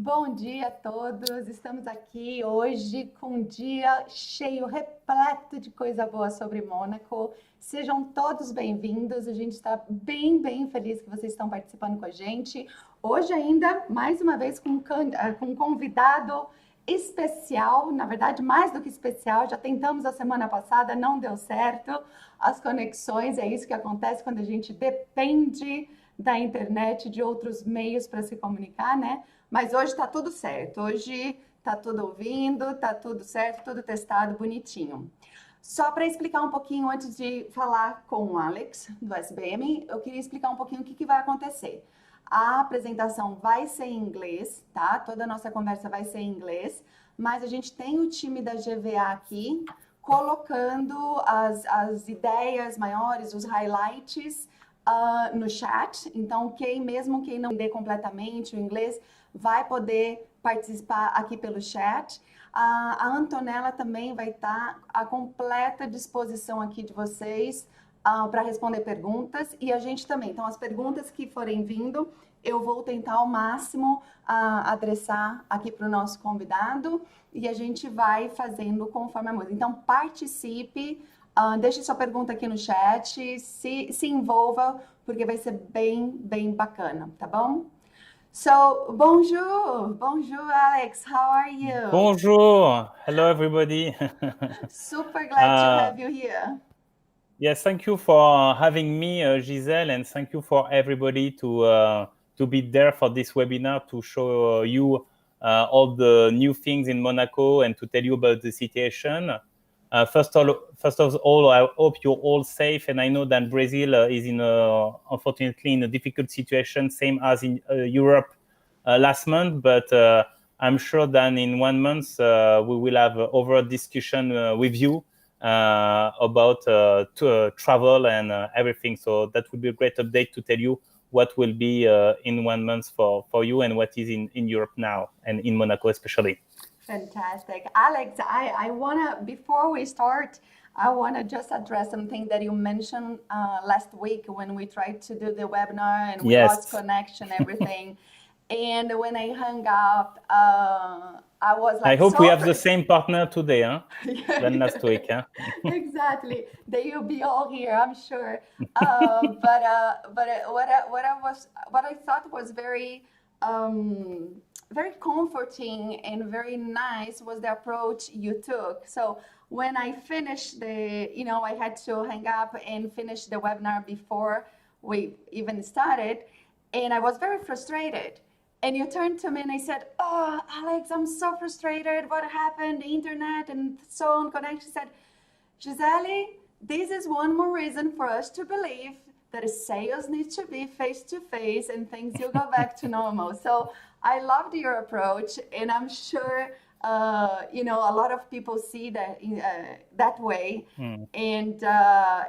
Bom dia a todos, estamos aqui hoje com um dia cheio, repleto de coisa boa sobre Mônaco. Sejam todos bem-vindos, a gente está bem feliz que vocês estão participando com a gente. Hoje ainda, mais uma vez, com um convidado especial, na verdade mais do que especial, já tentamos a semana passada, não deu certo, as conexões, é isso que acontece quando a gente depende da internet, de outros meios para se comunicar, né? Mas hoje está tudo certo, hoje está tudo ouvindo, está tudo certo, tudo testado, bonitinho. Só para explicar um pouquinho, antes de falar com o Alex, do SBM, eu queria explicar um pouquinho o que vai acontecer. A apresentação vai ser em inglês, tá? Toda a nossa conversa vai ser em inglês, mas a gente tem o time da GVA aqui, colocando as ideias maiores, os highlights no chat. Então, mesmo quem não entender completamente o inglês, vai poder participar aqui pelo chat. A Antonella também vai estar à completa disposição aqui de vocês para responder perguntas. E a gente também. Então, as perguntas que forem vindo, eu vou tentar ao máximo adressar aqui para o nosso convidado. E a gente vai fazendo conforme a música. Então, participe. Deixe sua pergunta aqui no chat. Se envolva, porque vai ser bem bacana, tá bom? So, bonjour, Alex. How are you? Bonjour, hello everybody. Super glad to have you here. Yes, thank you for having me, Gisele, and thank you for everybody to be there for this webinar to show you all the new things in Monaco and to tell you about the situation. First of all, I hope you're all safe, and I know that Brazil is unfortunately in a difficult situation, same as in Europe last month, but I'm sure that in 1 month we will have over discussion with you about travel and everything. So that will be a great update to tell you what will be in 1 month for you and what is in Europe now and in Monaco especially. Fantastic. Alex, I want to, before we start, I want to just address something that you mentioned last week when we tried to do the webinar and we lost connection, everything. And when I hung up, I was like, I hope we have the same partner today, huh? Than last week, huh? Exactly. They will be all here, I'm sure. But what I thought was very comforting and very nice was the approach you took. So when I finished I had to hang up and finish the webinar before we even started, and I was very frustrated. And you turned to me and I said, "Oh, Alex, I'm so frustrated. What happened? The internet and so on connection." She said, "Gisele, this is one more reason for us to believe that sales needs to be face-to-face and things will go back to normal." So I loved your approach, and I'm sure a lot of people see that that way. And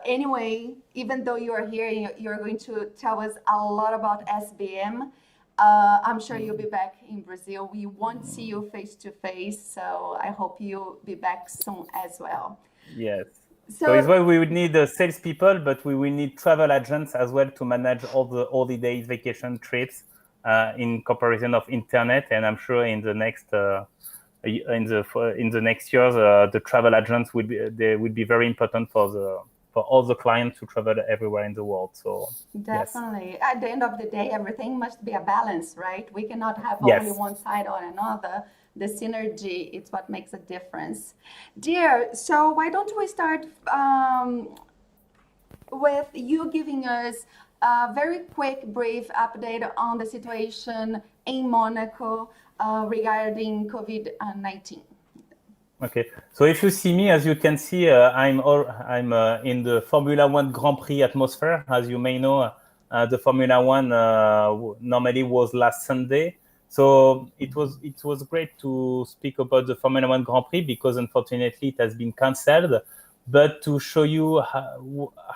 anyway, even though you are here, you're going to tell us a lot about SBM. I'm sure you'll be back in Brazil. We won't see you face-to-face, so I hope you'll be back soon as well. Yes. So it's why we would need salespeople, but we will need travel agents as well to manage all the holidays, vacation trips in comparison of internet. And I'm sure in the next next years, the travel agents will be very important for all the clients to travel everywhere in the world. So definitely, yes. At the end of the day, everything must be a balance, right? We cannot have only one side or another. The synergy, it's what makes a difference. Dear, so why don't we start with you giving us a very quick, brief update on the situation in Monaco regarding COVID-19. Okay, so if you see me, as you can see, I'm in the Formula One Grand Prix atmosphere. As you may know, the Formula One normally was last Sunday. So it was great to speak about the Formula One Grand Prix because unfortunately it has been cancelled. But to show you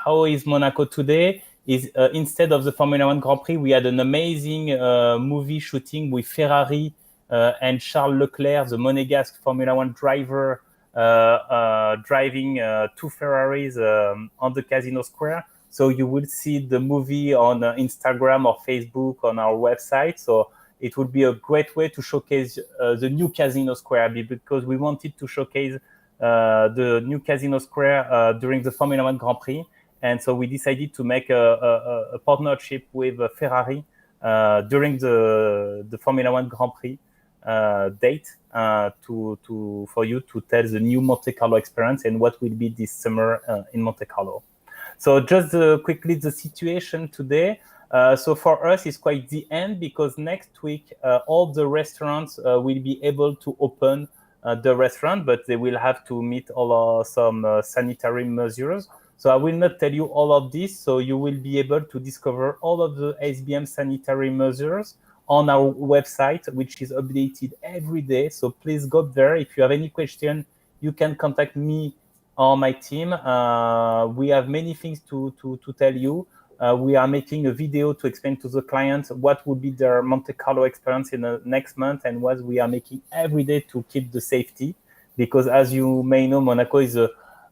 how is Monaco today, is instead of the Formula One Grand Prix, we had an amazing movie shooting with Ferrari and Charles Leclerc, the Monegasque Formula One driver, driving 2 Ferraris on the Casino Square. So you will see the movie on Instagram or Facebook on our website. So it would be a great way to showcase the new Casino Square, because we wanted to showcase the new Casino Square during the Formula One Grand Prix. And so we decided to make a partnership with Ferrari during the Formula One Grand Prix date for you to tell the new Monte Carlo experience and what will be this summer in Monte Carlo. So just quickly the situation today. So for us, it's quite the end, because next week all the restaurants will be able to open the restaurant, but they will have to meet some sanitary measures. So I will not tell you all of this. So you will be able to discover all of the SBM sanitary measures on our website, which is updated every day. So please go there. If you have any question, you can contact me or my team. We have many things to tell you. We are making a video to explain to the clients what would be their Monte Carlo experience in the next month, and what we are making every day to keep the safety. Because as you may know, Monaco is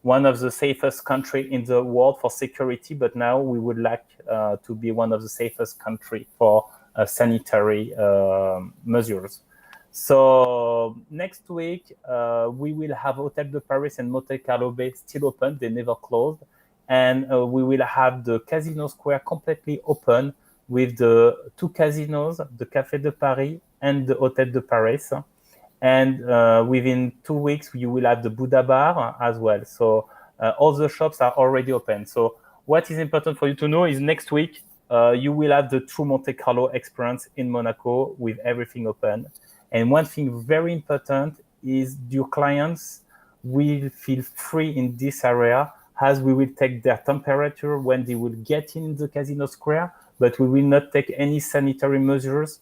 one of the safest countries in the world for security, but now we would like to be one of the safest countries for sanitary measures. So next week, we will have Hotel de Paris and Monte Carlo Bay still open. They never closed. And we will have the Casino Square completely open with the two casinos, the Café de Paris and the Hotel de Paris. And within 2 weeks, you will have the Buddha Bar as well. So all the shops are already open. So what is important for you to know is next week, you will have the true Monte Carlo experience in Monaco with everything open. And one thing very important is your clients will feel free in this area, as we will take their temperature when they will get in the Casino Square, but we will not take any sanitary measures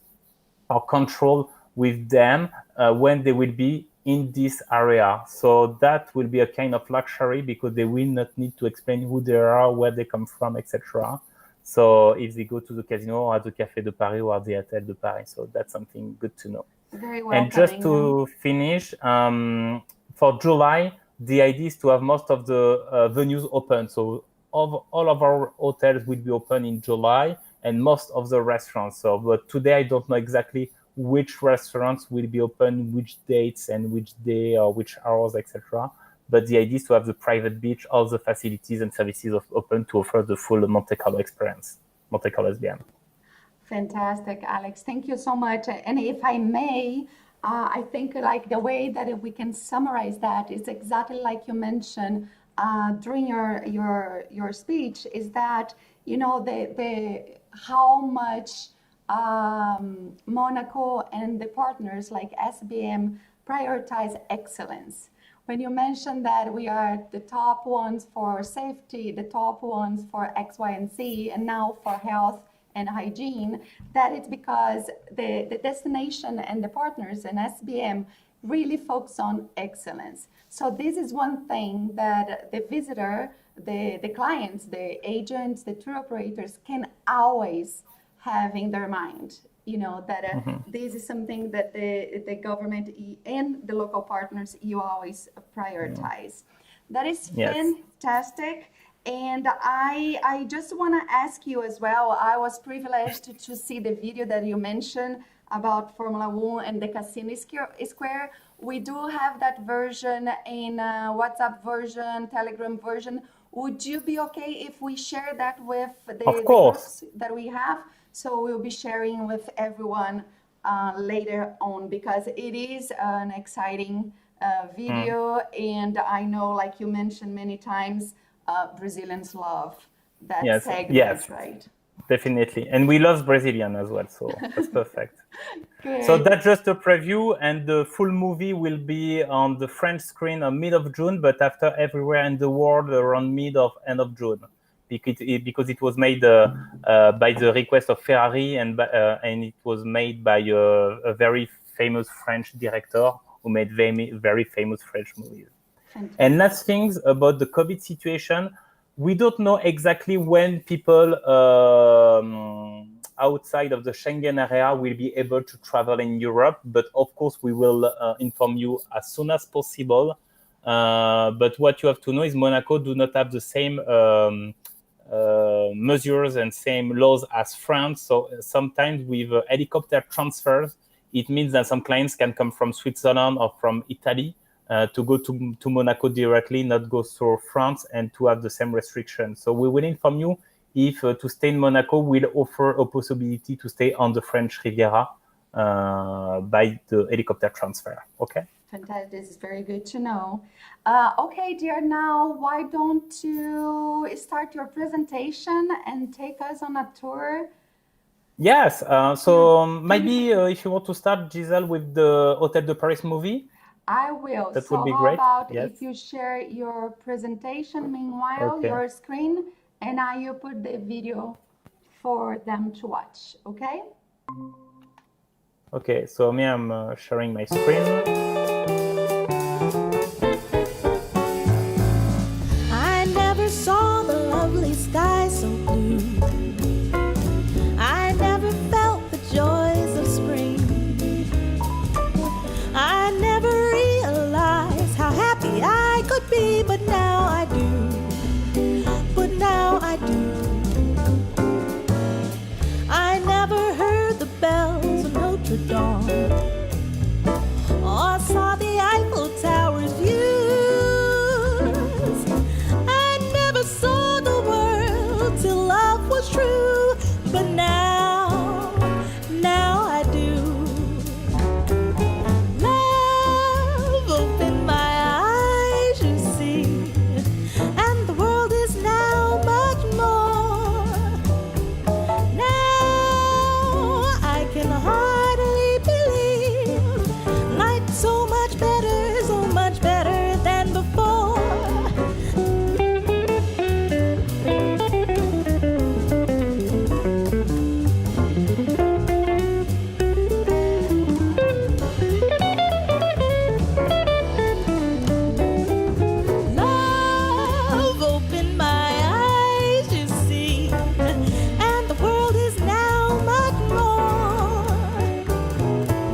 or control with them when they will be in this area. So that will be a kind of luxury, because they will not need to explain who they are, where they come from, etc. So if they go to the casino or at the Café de Paris or at the Hotel de Paris, so that's something good to know. Very well. And just to finish, for July, the idea is to have most of the venues open. So all of our hotels will be open in July, and most of the restaurants. So, but today I don't know exactly which restaurants will be open, which dates and which day or which hours, etc. But the idea is to have the private beach, all the facilities and services open to offer the full Monte Carlo experience, Monte Carlo SBM. Fantastic, Alex. Thank you so much. And if I may, I think like the way that we can summarize that is exactly like you mentioned during your speech, is that, you know, the how much Monaco and the partners like SBM prioritize excellence. When you mentioned that we are the top ones for safety, the top ones for X, Y, and Z, and now for health and hygiene, that it's because the destination and the partners in SBM really focus on excellence. So this is one thing that the visitor, the clients, the agents, the tour operators can always have in their mind, you know, that this is something that the government and the local partners, you always prioritize. That is fantastic. And I just want to ask you as well, I was privileged to see the video that you mentioned about Formula One and the Casino Square. We do have that version in WhatsApp version, Telegram version. Would you be okay if we share that with the groups that we have? So we'll be sharing with everyone later on, because it is an exciting video. And I know, like you mentioned many times, Brazilians love that segment, right? Definitely. And we love Brazilian as well, so that's perfect. So that's just a preview, and the full movie will be on the French screen on mid of June, but after everywhere in the world around end of June, because it was made by the request of Ferrari, and it was made by a very famous French director who made very famous French movies. Fantastic. And last things about the COVID situation, we don't know exactly when people outside of the Schengen area will be able to travel in Europe, but of course we will inform you as soon as possible. But what you have to know is Monaco do not have the same measures and same laws as France. So sometimes with helicopter transfers, it means that some clients can come from Switzerland or from Italy to go to Monaco directly, not go through France, and to have the same restriction. So we will inform you if to stay in Monaco will offer a possibility to stay on the French Riviera by the helicopter transfer. Okay. Fantastic. This is very good to know. Okay, dear, now why don't you start your presentation and take us on a tour? Yes. So maybe if you want to start, Gisele, with the Hôtel de Paris movie. I will. That so would be how great. about Yes. if you share your presentation, meanwhile, Okay. your screen, and you put the video for them to watch, okay? Okay, so me, I'm sharing my screen. I never saw the lovely sky so blue. I never felt the joys of spring. I never realized how happy I could be, but now I do. But now I do. I never heard the bells of Notre Dame, or saw the Eiffel Tower's views. I never saw the world till love was true, but now I do. Love opened my eyes, you see, and the world is now much more. Now I can hardly believe life's so much better than before. Love opened my eyes, you see, and the world is now much more.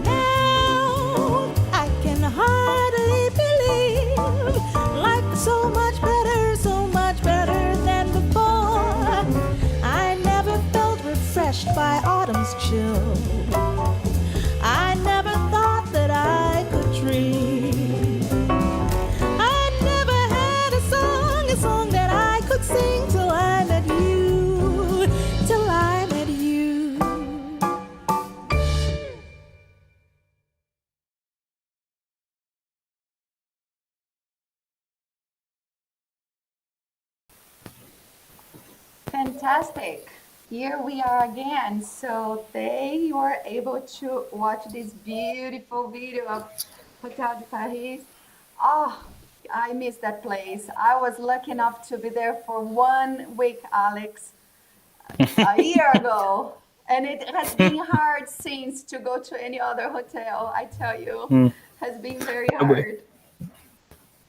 Now I can hardly believe life is so much better than before. I never felt refreshed by autumn's chill. I never thought that I could dream. I never had a song that I could sing till I met you, till I met you. Fantastic. Here we are again. So you were able to watch this beautiful video of Hôtel de Paris. Oh, I miss that place. I was lucky enough to be there for 1 week, Alex, a year ago. And it has been hard since to go to any other hotel, I tell you. Has been very hard.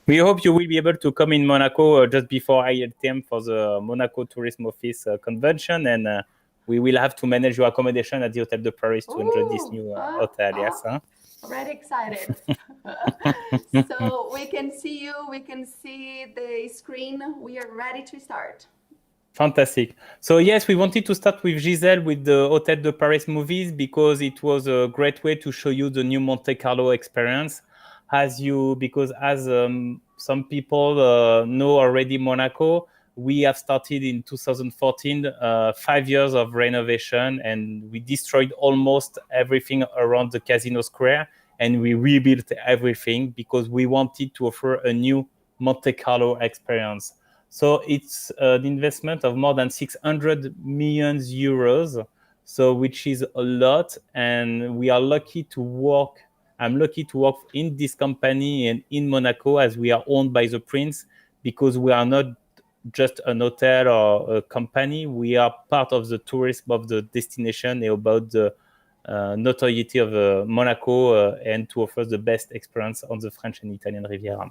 We hope you will be able to come in Monaco just before ILTM for the Monaco Tourism Office convention, and we will have to manage your accommodation at the Hôtel de Paris to enjoy this new hotel. Yes. Already excited. So we can see you, we can see the screen. We are ready to start. Fantastic. So yes, we wanted to start with Gisele with the Hôtel de Paris movies because it was a great way to show you the new Monte Carlo experience. As some people know already Monaco, we have started in 2014, 5 years of renovation, and we destroyed almost everything around the Casino Square, and we rebuilt everything because we wanted to offer a new Monte Carlo experience. So it's an investment of more than 600 million euros, so which is a lot, and we are lucky to work. I'm lucky to work in this company and in Monaco as we are owned by the Prince, because we are not just an hotel or a company. We are part of the tourism of the destination and about the notoriety of Monaco and to offer the best experience on the French and Italian Riviera.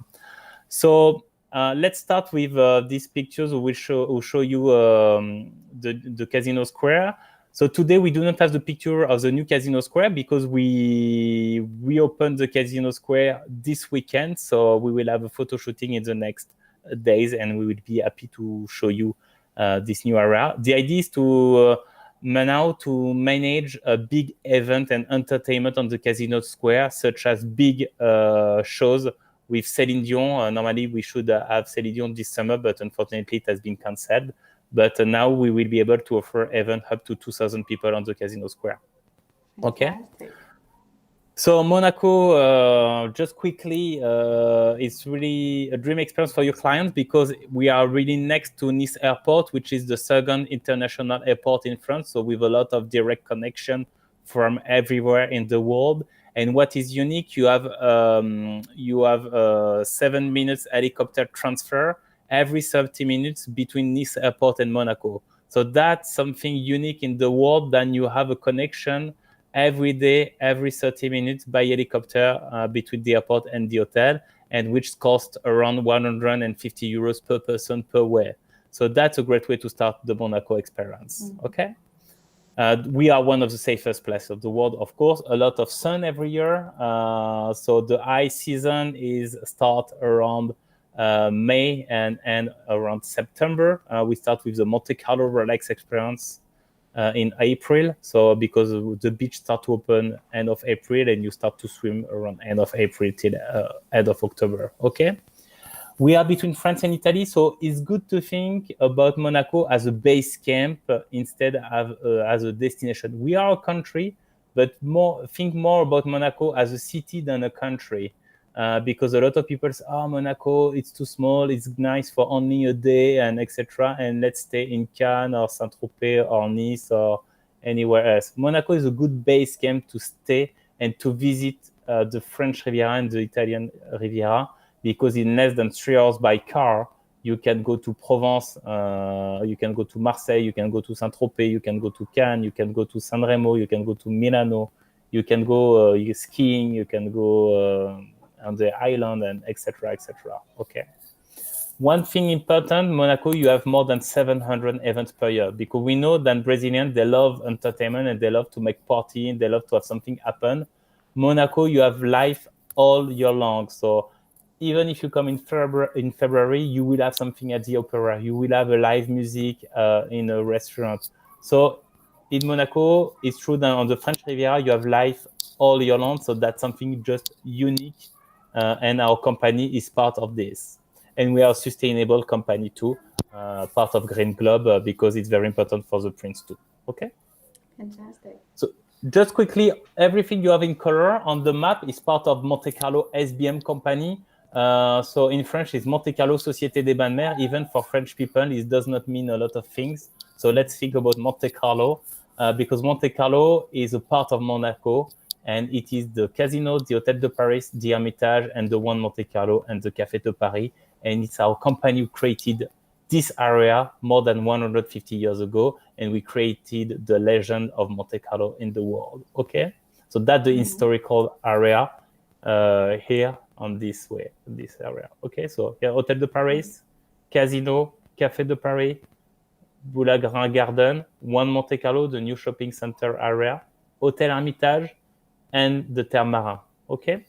So let's start with these pictures. We will show you the Casino Square. So today we do not have the picture of the new Casino Square because we reopened the Casino Square this weekend. So we will have a photo shooting in the next days, and we will be happy to show you this new area. The idea is to now to manage a big event and entertainment on the Casino Square, such as big shows with Céline Dion. Normally, we should have Céline Dion this summer, but unfortunately, it has been cancelled. But now we will be able to offer event up to 2,000 people on the Casino Square. Okay. Fantastic. So Monaco, just quickly, it's really a dream experience for your clients because we are really next to Nice Airport, which is the second international airport in France. So with a lot of direct connection from everywhere in the world. And what is unique, you have 7 minutes helicopter transfer every 30 minutes between Nice Airport and Monaco. So that's something unique in the world. Then you have a connection every day, every 30 minutes by helicopter between the airport and the hotel, and which costs around 150 euros per person per way. So that's a great way to start the Monaco experience. Okay. We are one of the safest places of the world, of course. A lot of sun every year. So the high season is start around May and around September. We start with the Monte Carlo relax experience in April. So because the beach start to open end of April and you start to swim around end of April till end of October. Okay. We are between France and Italy, so it's good to think about Monaco as a base camp instead of as a destination. We are a country, but think more about Monaco as a city than a country, because a lot of people say, "Oh, Monaco, it's too small. It's nice for only a day, and etc." And let's stay in Cannes or Saint-Tropez or Nice or anywhere else. Monaco is a good base camp to stay and to visit the French Riviera and the Italian Riviera. Because in less than 3 hours by car, you can go to Provence, you can go to Marseille, you can go to Saint-Tropez, you can go to Cannes, you can go to San Remo, you can go to Milano, you can go skiing, you can go on the island, and etc., etc. Okay. One thing important, Monaco, you have more than 700 events per year, because we know that Brazilians, they love entertainment and they love to make party and they love to have something happen. Monaco, you have life all year long. So even if you come in February, you will have something at the opera. You will have a live music in a restaurant. So in Monaco, it's true that on the French Riviera, you have life all year long. So that's something just unique. And our company is part of this. And we are a sustainable company too, part of Green Club, because it's very important for the Prince too. Okay? Fantastic. So just quickly, everything you have in color on the map is part of Monte Carlo SBM company. So in French, it's Monte Carlo Société des Bains de Mer. Even for French people, it does not mean a lot of things. So let's think about Monte Carlo, because Monte Carlo is a part of Monaco, and it is the Casino, the Hôtel de Paris, the Hermitage, and the One Monte Carlo and the Café de Paris. And it's our company who created this area more than 150 years ago, and we created the legend of Monte Carlo in the world. Okay, so that's the historical area here. On this area. Okay, so here, Hôtel de Paris, Casino, Café de Paris, Boulagrin Garden, One Monte Carlo, the new shopping center area, Hôtel Hermitage, and the Thermes Marins. Okay,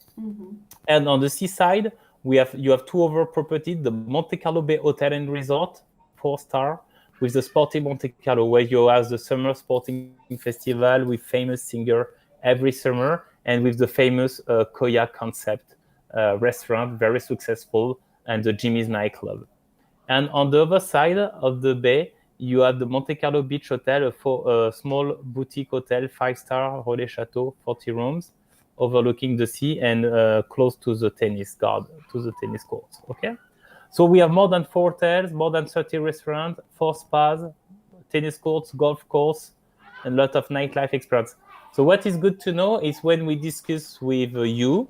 and on the seaside, you have two other properties: the Monte Carlo Bay Hotel and Resort, 4-star, with the Sporting Monte Carlo, where you have the summer sporting festival with famous singer every summer, and with the famous Koya concept. Restaurant, very successful, and the Jimmy's nightclub. And on the other side of the bay, you have the Monte Carlo Beach Hotel, a small boutique hotel, 5-star, Relais Chateau, 40 rooms, overlooking the sea and close to the tennis courts. Okay, so we have more than 4 hotels, more than 30 restaurants, 4 spas, tennis courts, golf course, and a lot of nightlife experience. So what is good to know is when we discuss with you,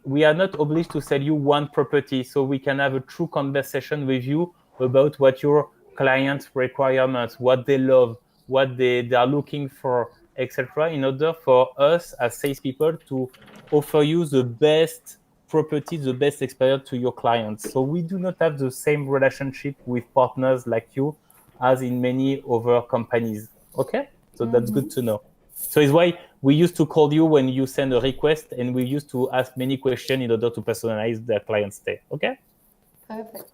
we are not obliged to sell you one property, so we can have a true conversation with you about what your clients' requirements, what they love, what they are looking for, etc., in order for us as salespeople to offer you the best property, the best experience to your clients. So we do not have the same relationship with partners like you as in many other companies. Okay? So that's good to know. So it's why we used to call you when you send a request, and we used to ask many questions in order to personalize their client stay. Okay? Perfect.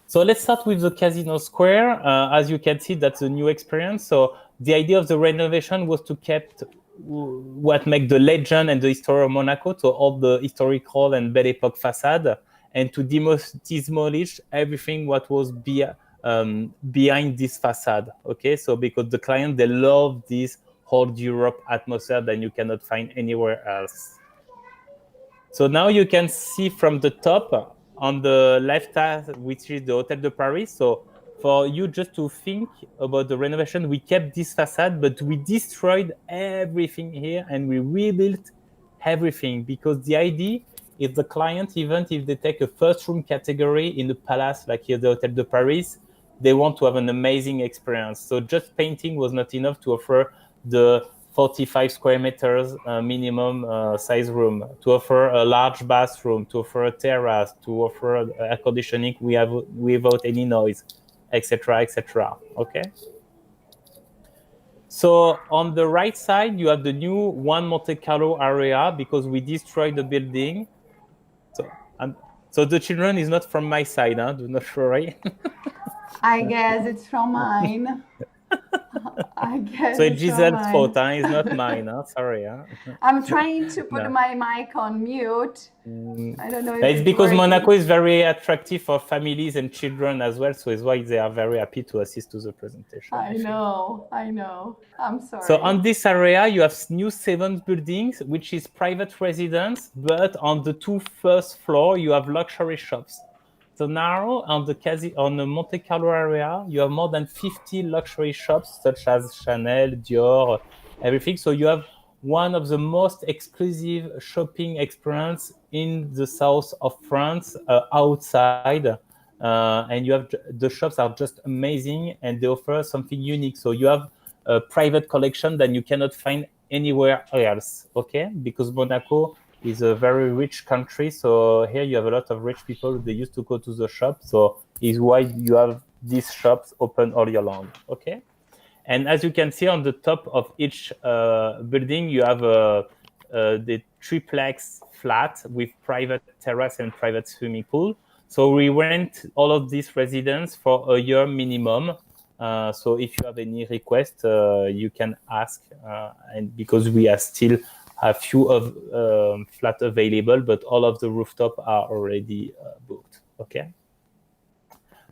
So let's start with the Casino Square. As you can see, that's a new experience. So the idea of the renovation was to keep what makes the legend and the history of Monaco, so all the historical and Belle Époque facade, and to demolish everything what was behind this facade. Okay, so because the client, they love this old Europe atmosphere that you cannot find anywhere else. So now you can see from the top on the left side, which is the Hôtel de Paris. So for you just to think about the renovation, we kept this facade, but we destroyed everything here and we rebuilt everything, because the idea is the client, even if they take a first room category in the palace, like here the Hôtel de Paris, they want to have an amazing experience. So just painting was not enough to offer the 45 square meters minimum size room, to offer a large bathroom, to offer a terrace, to offer air conditioning without any noise, etc., etc. Okay. So on the right side, you have the new One Monte Carlo area, because we destroyed the building. So the children is not from my side, huh? Do not worry. I guess it's from mine. I guess so it's Gisele's mine. fault, huh? It's not mine, huh? Sorry. Huh? I'm trying to put my mic on mute. I don't know if it's because working. Monaco is very attractive for families and children as well, so it's why they are very happy to assist to the presentation. I know. I'm sorry. So on this area, you have new 7 buildings, which is private residence, but on the 2 first floor, you have luxury shops. So now on the Monte Carlo area, you have more than 50 luxury shops, such as Chanel, Dior, everything. So you have one of the most exclusive shopping experience in the south of France, outside. And you have the shops are just amazing, and they offer something unique. So you have a private collection that you cannot find anywhere else. Okay, because Monaco is a very rich country, so here you have a lot of rich people. They used to go to the shop, so is why you have these shops open all year long. Okay, and as you can see on the top of each building, you have the triplex flat with private terrace and private swimming pool. So we rent all of these residents for a year minimum. So if you have any request, you can ask, and because we are still a few of flat available, but all of the rooftop are already booked. Okay.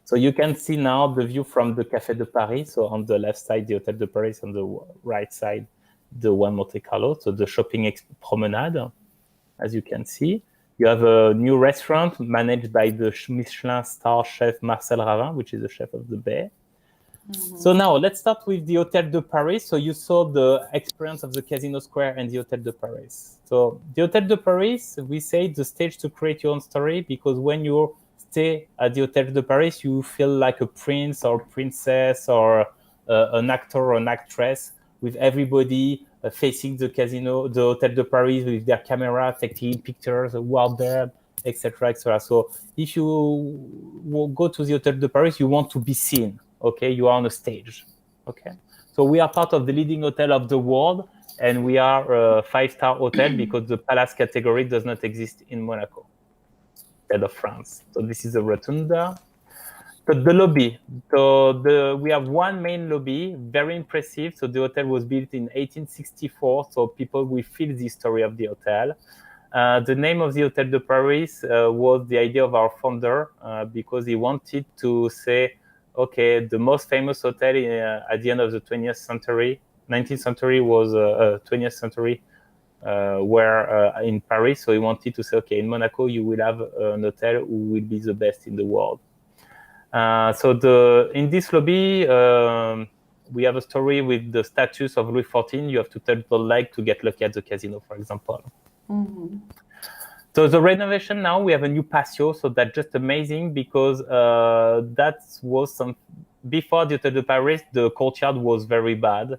So you can see now the view from the Café de Paris. So on the left side, the Hôtel de Paris, on the right side, the One Monte Carlo. So the shopping promenade, as you can see. You have a new restaurant managed by the Michelin star chef Marcel Ravin, which is the chef of the Bay. Mm-hmm. So now let's start with the Hôtel de Paris. So you saw the experience of the Casino Square and the Hôtel de Paris. So the Hôtel de Paris, we say the stage to create your own story, because when you stay at the Hôtel de Paris, you feel like a prince or princess or an actor or an actress, with everybody facing the casino, the Hôtel de Paris, with their camera, taking pictures while there, etc., etc. So if you go to the Hôtel de Paris, you want to be seen. Okay, you are on a stage. Okay, so we are part of the leading hotel of the world, and we are a 5-star hotel because the palace category does not exist in Monaco, instead of France. So this is the rotunda. So the lobby. So we have one main lobby, very impressive. So the hotel was built in 1864. So people will feel the story of the hotel. The name of the Hôtel de Paris was the idea of our founder, because he wanted to say, okay, the most famous hotel at the end of the 20th century, 19th century was 20th century, where in Paris. So he wanted to say, okay, in Monaco, you will have an hotel who will be the best in the world. So in this lobby, we have a story with the statues of Louis XIV. You have to turn the leg to get lucky at the casino, for example. Mm-hmm. So the renovation now, we have a new patio, so that's just amazing, because that was before the Hôtel de Paris, the courtyard was very bad,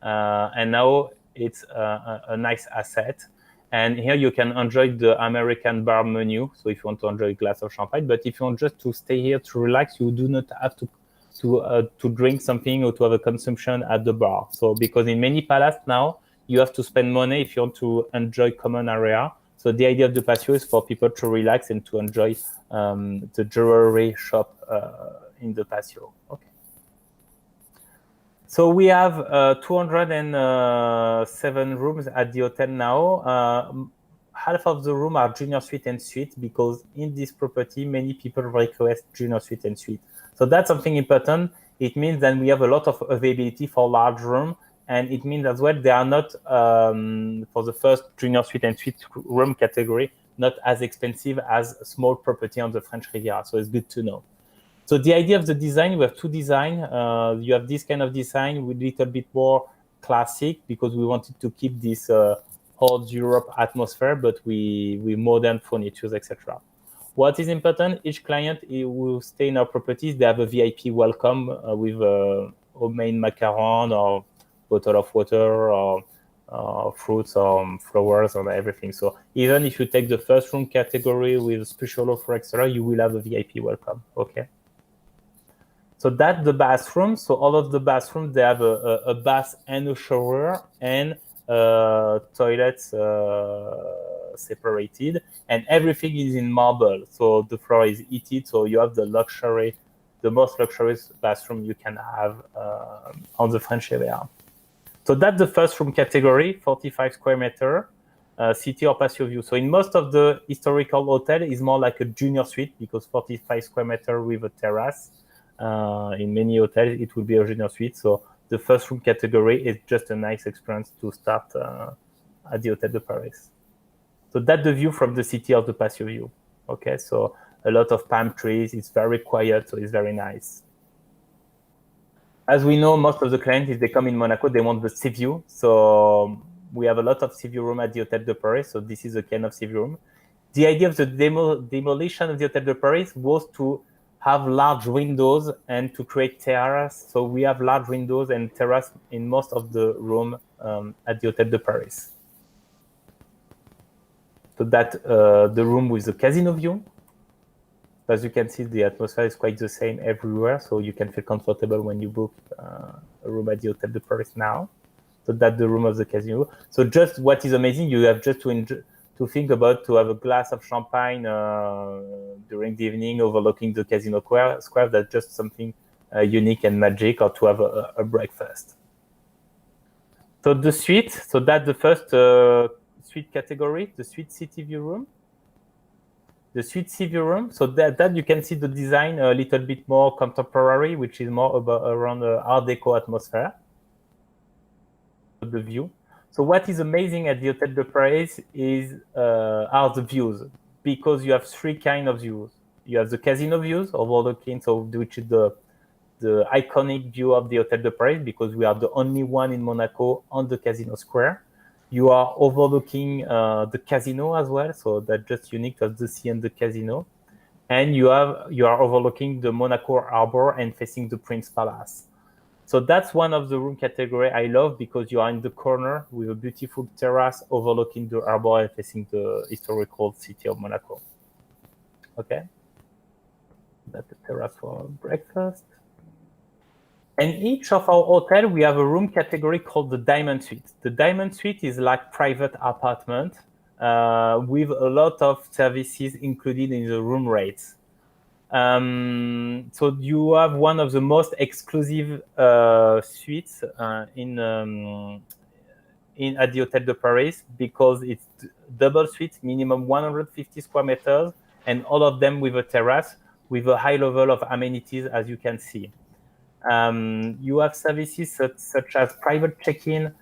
and now it's a nice asset. And here you can enjoy the American bar menu, so if you want to enjoy a glass of champagne. But if you want just to stay here to relax, you do not have to drink something or to have a consumption at the bar. So because in many palaces now, you have to spend money if you want to enjoy common area. So the idea of the patio is for people to relax and to enjoy the jewelry shop in the patio. Okay. So we have 207 rooms at the hotel now. Half of the room are junior suite and suite because in this property, many people request junior suite and suite. So that's something important. It means that we have a lot of availability for large room. And it means as well, they are not, for the first junior suite and suite room category, not as expensive as a small property on the French Riviera. So it's good to know. So the idea of the design, we have two design. You have this kind of design with a little bit more classic because we wanted to keep this old Europe atmosphere, but we modern furnitures, etc. What is important, each client who will stay in our properties, they have a VIP welcome with homemade macaron or bottle of water or fruits or flowers or everything. So even if you take the first room category with special offer extra, you will have a VIP welcome, okay? So that's the bathroom. So all of the bathrooms, they have a bath and a shower and toilets separated, and everything is in marble. So the floor is heated, so you have the luxury, the most luxurious bathroom you can have on the French Riviera. So that's the first room category, 45 square meter, city or patio view. So in most of the historical hotel is more like a junior suite because 45 square meter with a terrace. In many hotels, it will be a junior suite. So the first room category is just a nice experience to start at the Hotel de Paris. So that's the view from the city of the patio view. Okay, so a lot of palm trees. It's very quiet, so it's very nice. As we know, most of the clients, if they come in Monaco, they want the sea view. So we have a lot of sea view room at the Hotel de Paris. So this is a kind of sea view room. The idea of the demolition of the Hotel de Paris was to have large windows and to create terrace. So we have large windows and terrace in most of the room at the Hotel de Paris. So that the room with the casino view. As you can see, the atmosphere is quite the same everywhere, so you can feel comfortable when you book a room at the Hotel de Paris now. So that's the room of the casino. So just what is amazing, you have just to think about to have a glass of champagne during the evening overlooking the casino square. That's just something unique and magic, or to have a breakfast. So the suite, so that's the first suite category, the suite city view room. The suite sea view room, so that you can see the design a little bit more contemporary, which is more around the Art Deco atmosphere. The view. So what is amazing at the Hotel de Paris are the views, because you have three kinds of views. You have the casino views overlooking, so which is the iconic view of the Hotel de Paris, because we are the only one in Monaco on the casino square. You are overlooking the casino as well, so that's just unique to have the sea and the casino. And you are overlooking the Monaco Harbor and facing the Prince Palace. So that's one of the room category I love, because you are in the corner with a beautiful terrace overlooking the harbor and facing the historical city of Monaco. Okay, that's the terrace for breakfast. And each of our hotel, we have a room category called the Diamond Suite. The Diamond Suite is like private apartment with a lot of services included in the room rates. So you have one of the most exclusive suites at the Hotel de Paris, because it's double suite, minimum 150 square meters, and all of them with a terrace with a high level of amenities, as you can see. You have services such as private check-in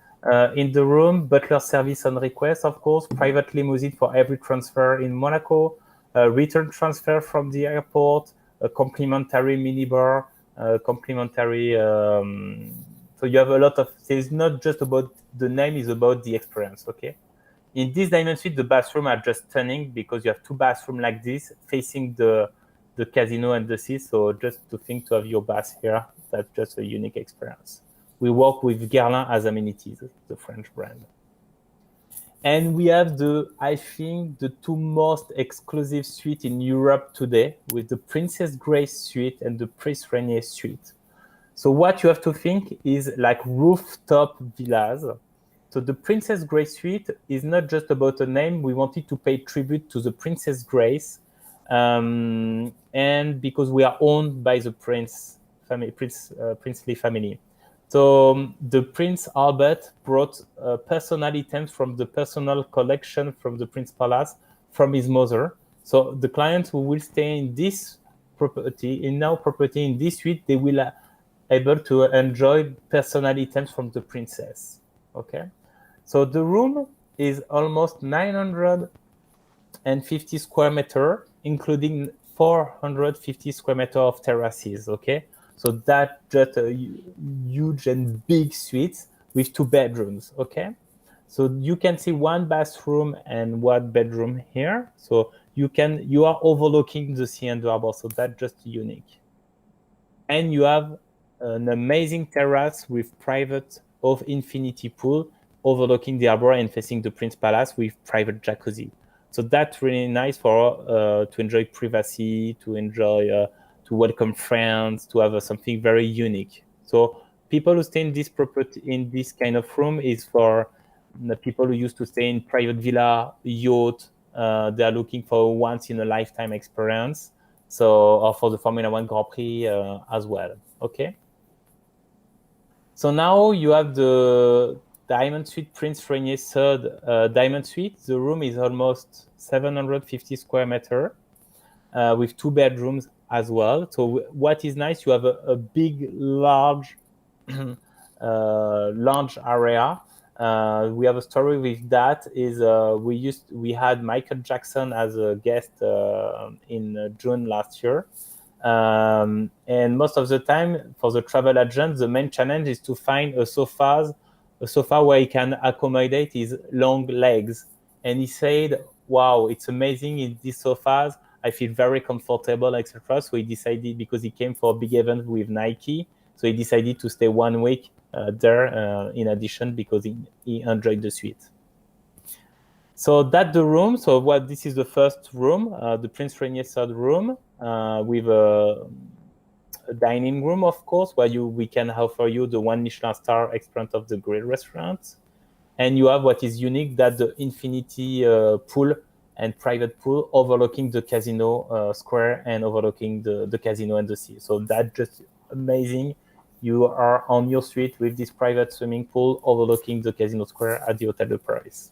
in the room, butler service on request, of course, private limousine for every transfer in Monaco, return transfer from the airport, a complimentary minibar, complimentary. So you have a lot of. It's not just about the name; it's about the experience. Okay. In this Diamond Suite, the bathrooms are just stunning, because you have two bathrooms like this facing the casino and the sea. So just to think to have your bath here, that's just a unique experience. We work with Guerlain as amenities, the French brand. And we have I think, the two most exclusive suites in Europe today, with the Princess Grace Suite and the Prince Rainier Suite. So what you have to think is like rooftop villas. So the Princess Grace Suite is not just about a name. We wanted to pay tribute to the Princess Grace, and because we are owned by the princely family. So the Prince Albert brought personal items from the personal collection from the Prince Palace from his mother. So the clients who will stay in this property, in this suite, they will able to enjoy personal items from the princess. Okay, so the room is almost 950 square meter, including 450 square meter of terraces. Okay, so that's just a huge and big suite with 2 bedrooms. Okay, so you can see 1 bathroom and 1 bedroom here. So you are overlooking the sea and the harbor. So that's just unique. And you have an amazing terrace with private of infinity pool overlooking the harbor and facing the Prince Palace with private jacuzzi. So that's really nice for to enjoy privacy, to enjoy to welcome friends, to have something very unique. So people who stay in this property, in this kind of room, is for the people who used to stay in private villa, yacht. They are looking for a once in a lifetime experience. So, or for the Formula One Grand Prix as well. Okay. So now you have the Diamond Suite Prince Rainier third Diamond Suite. The room is almost 750 square meter with 2 bedrooms as well. So what is nice, you have a big, large lounge area. We have a story with that. Is we had Michael Jackson as a guest in June last year. And most of the time for the travel agent, the main challenge is to find a sofa where he can accommodate his long legs. And he said, wow, it's amazing in these sofas. I feel very comfortable, etc. So he decided, because he came for a big event with Nike, so he decided to stay 1 week there in addition, because he enjoyed the suite. So that's the room. So this is the first room, the Prince Rainier third room, with a dining room, of course, where we can offer you the 1 Michelin star experience of the grill restaurant. And you have what is unique, that the infinity pool and private pool overlooking the casino square and overlooking the casino and the sea. So that's just amazing. You are on your suite with this private swimming pool overlooking the casino square at the Hotel de Paris.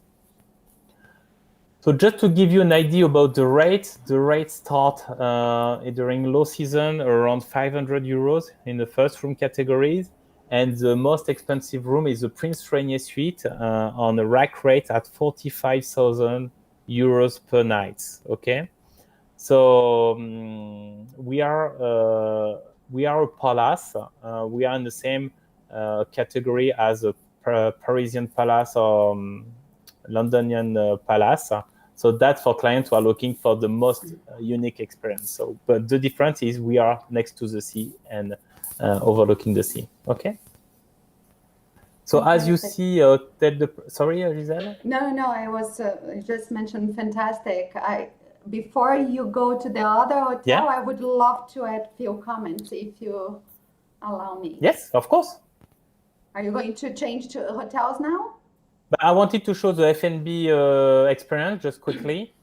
So just to give you an idea about the rates start during low season around 500 euros in the first room categories. And the most expensive room is the Prince Rainier Suite on a rack rate at 45,000 euros per night. Okay, so we are a palace. We are in the same category as a Parisian palace or Londonian palace. So that's for clients who are looking for the most unique experience. So, but the difference is we are next to the sea and overlooking the sea. Okay. So as you see, sorry, Gisele? No, I was just mentioned fantastic. Before you go to the other hotel, I would love to add a few comments if you allow me. Yes, of course. Are you going to change to hotels now? But I wanted to show the F&B experience just quickly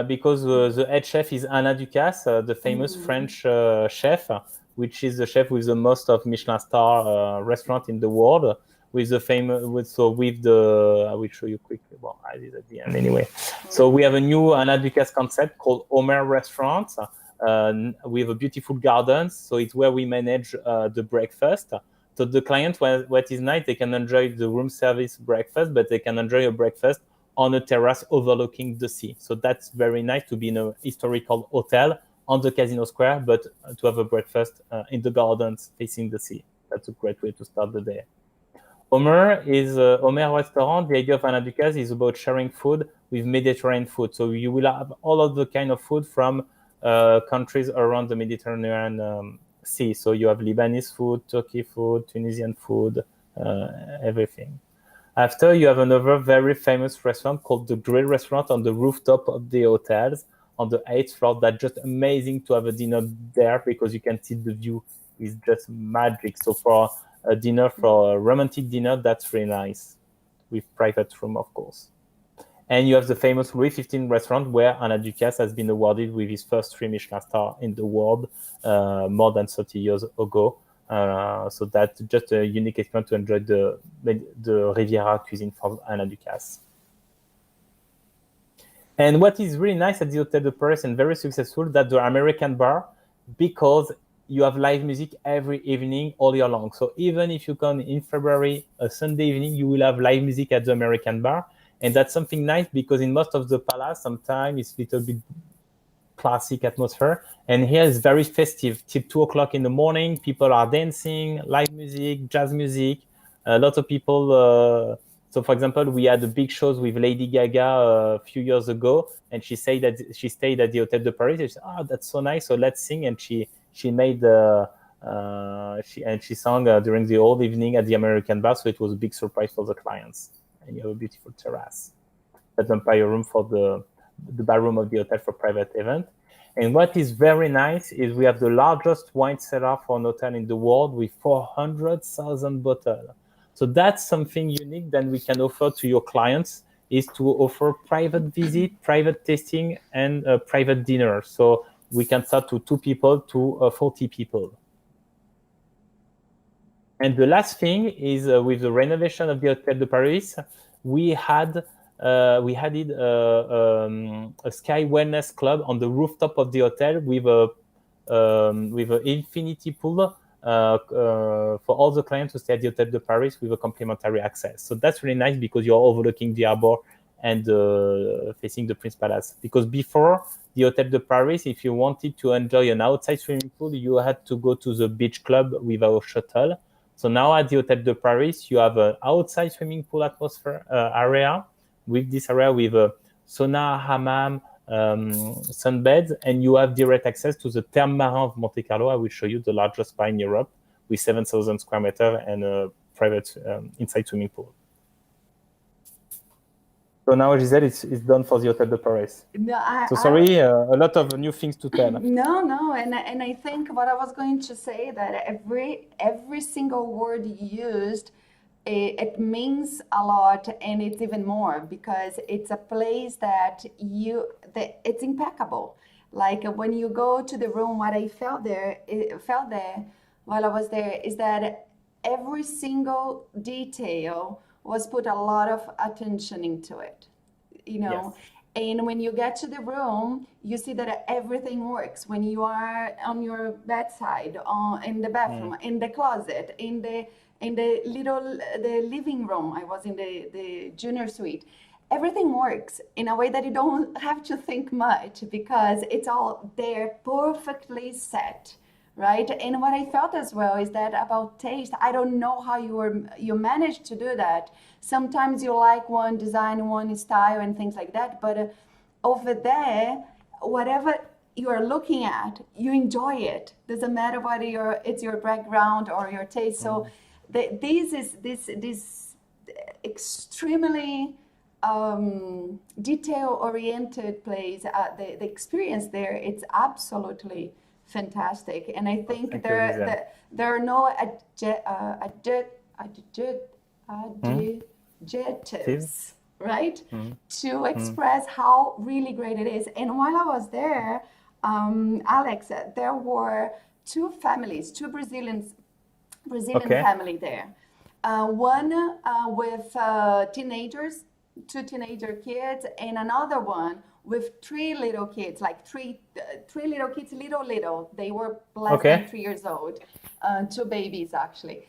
because the head chef is Alain Ducasse, the famous French chef, which is the chef with the most of Michelin star restaurant in the world. With the famous, I will show you quickly. Well, I did at the end anyway. So we have a new Alain Ducasse concept called Homer Restaurant with a beautiful gardens. So it's where we manage the breakfast. So the client, what is nice, they can enjoy the room service breakfast, but they can enjoy a breakfast on a terrace overlooking the sea. So that's very nice to be in a historical hotel on the Casino Square, but to have a breakfast in the gardens facing the sea. That's a great way to start the day. Homer Restaurant. The idea of Alain Ducasse is about sharing food with Mediterranean food. So you will have all of the kind of food from countries around the Mediterranean Sea. So you have Lebanese food, Turkey food, Tunisian food, everything. After, you have another very famous restaurant called the Grill Restaurant on the rooftop of the hotels on the 8th floor. That's just amazing to have a dinner there because you can see the view is just magic. So for a dinner, for a romantic dinner, that's really nice. with private room, of course. And you have the famous Louis XV restaurant where Alain Ducasse has been awarded with his first 3 Michelin star in the world more than 30 years ago. So that's just a unique experience to enjoy the Riviera cuisine from Alain Ducasse. And what is really nice at the Hôtel de Paris and very successful, that the American bar, because you have live music every evening all year long. So even if you come in February, a Sunday evening, you will have live music at the American bar. And that's something nice because in most of the palace, sometimes it's a little bit classic atmosphere. And here is very festive. Till 2 o'clock in the morning, people are dancing, live music, jazz music. A lot of people... So, for example, we had a big shows with Lady Gaga a few years ago, and she said that she stayed at the Hôtel de Paris. She said, "Oh, that's so nice! So let's sing." And she made she sang during the whole evening at the American bar. So it was a big surprise for the clients. And you have a beautiful terrace, that empire room for the barroom of the hotel for private event. And what is very nice is we have the largest wine cellar for an hotel in the world with 400,000 bottles. So that's something unique that we can offer to your clients, is to offer private visit, private tasting, and private dinner. So we can start to 2 people to 40 people. And the last thing is with the renovation of the Hôtel de Paris, we added a sky wellness club on the rooftop of the hotel with an infinity pool. For all the clients who stay at the Hôtel de Paris with a complimentary access. So that's really nice because you're overlooking the harbor and facing the Principado. Because before the Hôtel de Paris, if you wanted to enjoy an outside swimming pool, you had to go to the beach club with our shuttle. So now at the Hôtel de Paris, you have an outside swimming pool atmosphere area, with this area with a sauna, hammam, sunbeds, and you have direct access to the Thermes Marins of Monte Carlo. I will show you the largest spa in Europe with 7,000 square meters and a private inside swimming pool. So now, Gisele, it's done for the Hôtel de Paris. No, a lot of new things to tell. No, and I think what I was going to say, that every single word used, it means a lot, and it's even more because it's a place that it's impeccable. Like when you go to the room, what I felt there while I was there is that every single detail was put a lot of attention into it, you know. Yes. And when you get to the room, you see that everything works. When you are on your bedside, in the bathroom, in the closet, in the living room. I was in the junior suite. Everything works in a way that you don't have to think much because it's all there perfectly set, right? And what I felt as well is that about taste, I don't know how you managed to do that. Sometimes you like one design, one style and things like that, but over there, whatever you are looking at, you enjoy it. Doesn't matter whether it's your background or your taste. So this extremely detail-oriented place, the experience there, it's absolutely fantastic. And I think there are no adjectives, right, to express how really great it is. And while I was there, Alex, there were 2 families, 2 Brazilian family there. One with teenagers, 2 teenager kids, and another one with 3 little kids, like three little kids, little. They were less than 3 years old, 2 babies actually.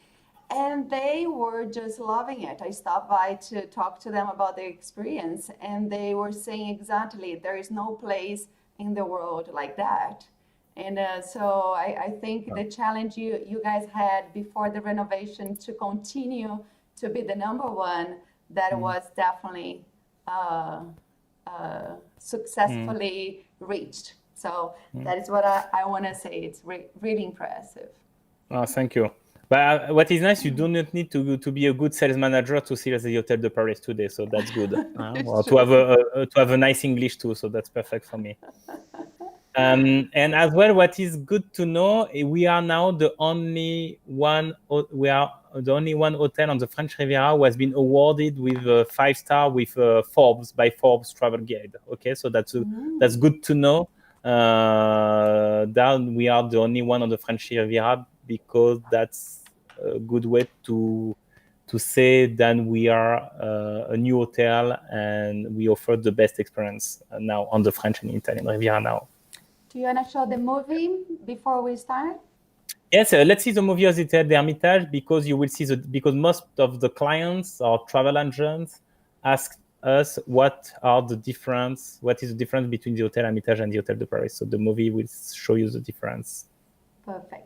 And they were just loving it. I stopped by to talk to them about their experience, and they were saying exactly, there is no place in the world like that. And so I think the challenge you guys had before the renovation to continue to be the #1, that was definitely successfully reached. So that is what I want to say. It's really impressive. Oh, thank you. But what is nice, you do not need to be a good sales manager to see at the Hôtel de Paris today. So that's good. Well, to have a nice English too. So that's perfect for me. And as well, what is good to know, we are now the only one. We are the only one hotel on the French Riviera who has been awarded with a 5-star with Forbes by Forbes Travel Guide. Okay, so that's good to know. That we are the only one on the French Riviera, because that's a good way to say that we are a new hotel and we offer the best experience now on the French and Italian Riviera now. Do you want to show the movie before we start? Yes, let's see the movie of the Hermitage, because you will see because most of the clients or travel agents ask us what is the difference between the Hotel Hermitage and the Hotel de Paris. So the movie will show you the difference. Perfect.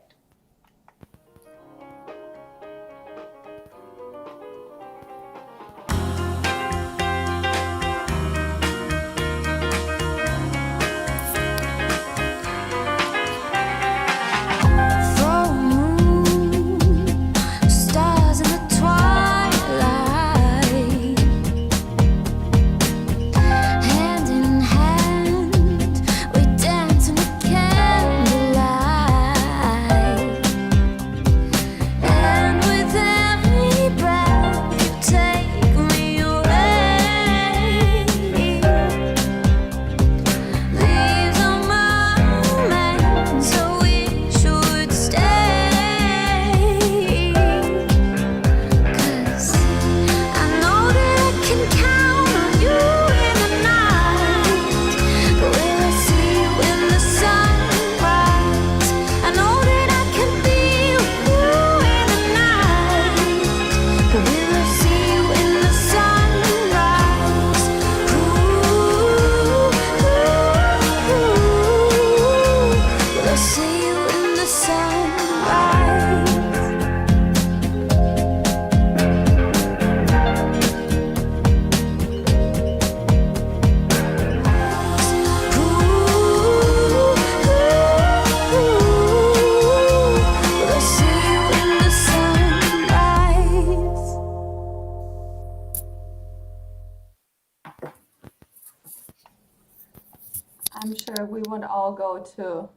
I'm sure we would all go to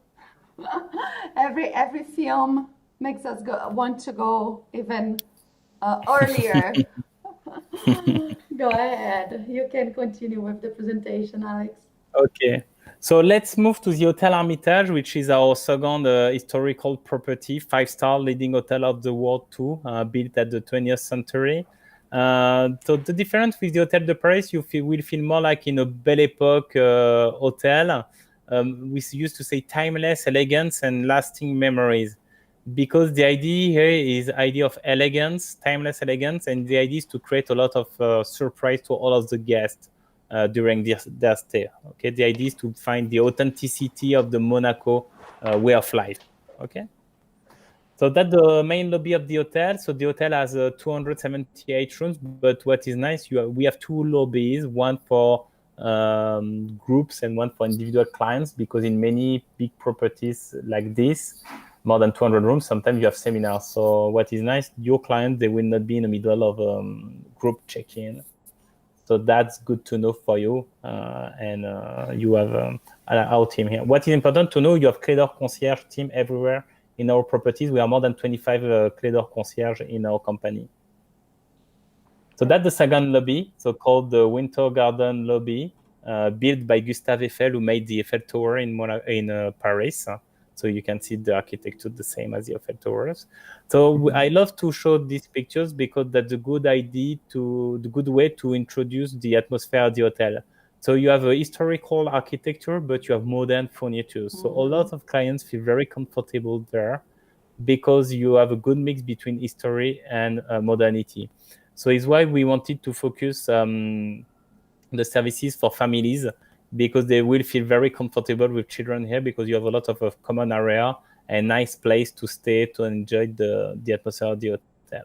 every film makes us want to go even earlier. Go ahead. You can continue with the presentation, Alex. Okay. So let's move to the Hotel Hermitage, which is our second historical property, 5-star leading hotel of the world too, built at the 20th century. So the difference with the Hotel de Paris, will feel more like in a Belle Epoque hotel. We used to say timeless elegance and lasting memories, because the idea here is idea of elegance, timeless elegance, and the idea is to create a lot of surprise to all of the guests during their stay. Okay, the idea is to find the authenticity of the Monaco way of life. Okay. So that's the main lobby of the hotel. So the hotel has 278 rooms, but what is nice, we have two lobbies, one for groups and one for individual clients, because in many big properties like this, more than 200 rooms, sometimes you have seminars. So what is nice, your client, they will not be in the middle of group check-in. So that's good to know for you. And you have our team here. What is important to know, you have Clé d'Or concierge team everywhere. In our properties, we are more than 25 Clé d'Or concierge in our company. So that's the second lobby, so called the Winter Garden lobby, built by Gustave Eiffel, who made the Eiffel Tower in Paris. So you can see the architecture the same as the Eiffel Towers. So I love to show these pictures because that's a good the good way to introduce the atmosphere of the hotel. So you have a historical architecture, but you have modern furniture. So a lot of clients feel very comfortable there because you have a good mix between history and modernity. So it's why we wanted to focus the services for families, because they will feel very comfortable with children here, because you have a lot of common area and nice place to stay to enjoy the atmosphere of the hotel.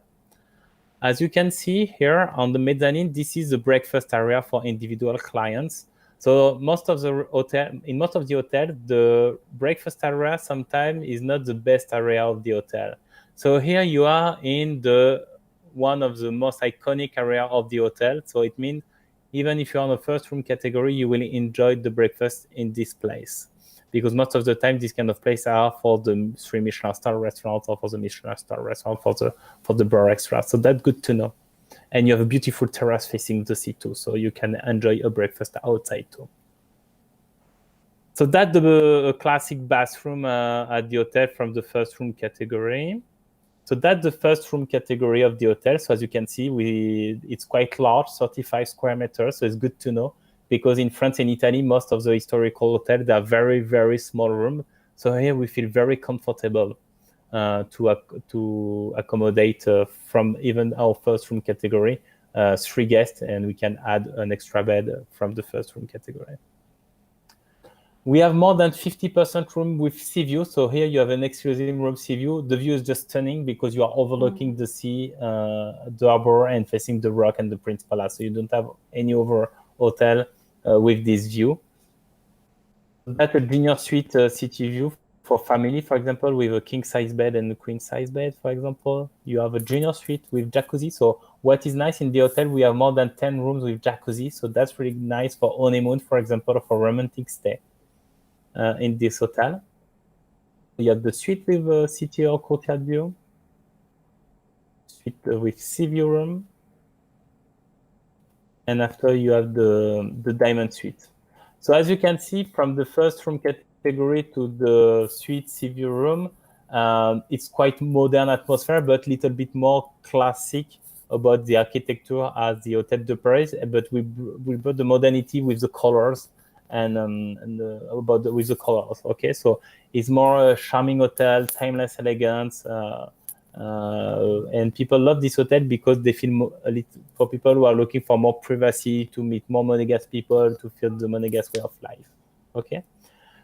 As you can see here on the mezzanine, this is the breakfast area for individual clients. So in most of the hotels, the breakfast area sometimes is not the best area of the hotel. So here you are in one of the most iconic area of the hotel. So it means even if you're on the first room category, you will enjoy the breakfast in this place. because most of the time these kind of places are for the 3 Michelin star restaurants or for the Michelin star restaurant for the bar extra. So that's good to know. And you have a beautiful terrace facing the sea too, so you can enjoy a breakfast outside too. So that's the classic bathroom at the hotel from the first room category. So that's the first room category of the hotel. So as you can see, it's quite large, 35 square meters. So it's good to know, because in France and Italy, most of the historical hotels, they are very, very small rooms. So here we feel very comfortable to accommodate from even our first room category, 3 guests, and we can add an extra bed from the first room category. We have more than 50% room with sea view. So here you have an exclusive room sea view. The view is just stunning because you are overlooking the sea, the harbor, and facing the rock and the Principado. So you don't have any other hotel with this view. That's a junior suite city view for family, for example, with a king-size bed and a queen-size bed, for example. You have a junior suite with jacuzzi. So what is nice in the hotel, we have more than 10 rooms with jacuzzi. So that's really nice for honeymoon, for example, or for romantic stay. In this hotel, you have the suite with city or courtyard view, suite with sea view room, and after you have the diamond suite. So as you can see, from the first room category to the suite sea view room, it's quite modern atmosphere, but a little bit more classic about the architecture as the Hotel de Paris. But we brought the modernity with the colors. With the colors, okay? So it's more a charming hotel, timeless elegance, and people love this hotel because they feel a little, for people who are looking for more privacy, to meet more Monegasque people, to feel the Monegasque way of life, okay?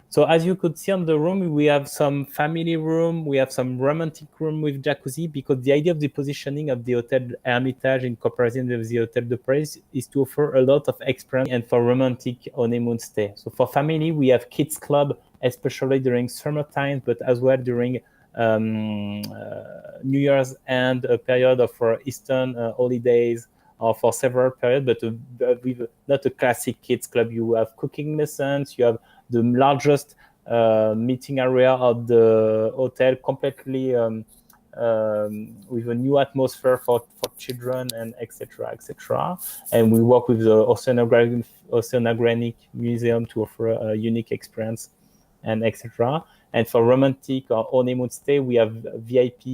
So as you could see on the room, we have some family room, we have some romantic room with jacuzzi, because the idea of the positioning of the Hotel Hermitage in comparison with the Hotel de Paris is to offer a lot of experience and for romantic honeymoon stay. So for family, we have kids club, especially during summertime, but as well during New Year's and a period of Eastern holidays, or for several periods, but with not a classic kids club. You have cooking lessons, you have the largest meeting area of the hotel, completely with a new atmosphere for children, and etc., etc. And we work with the Oceanographic Museum to offer a unique experience, and etc. And for romantic or honeymoon stay, we have VIP,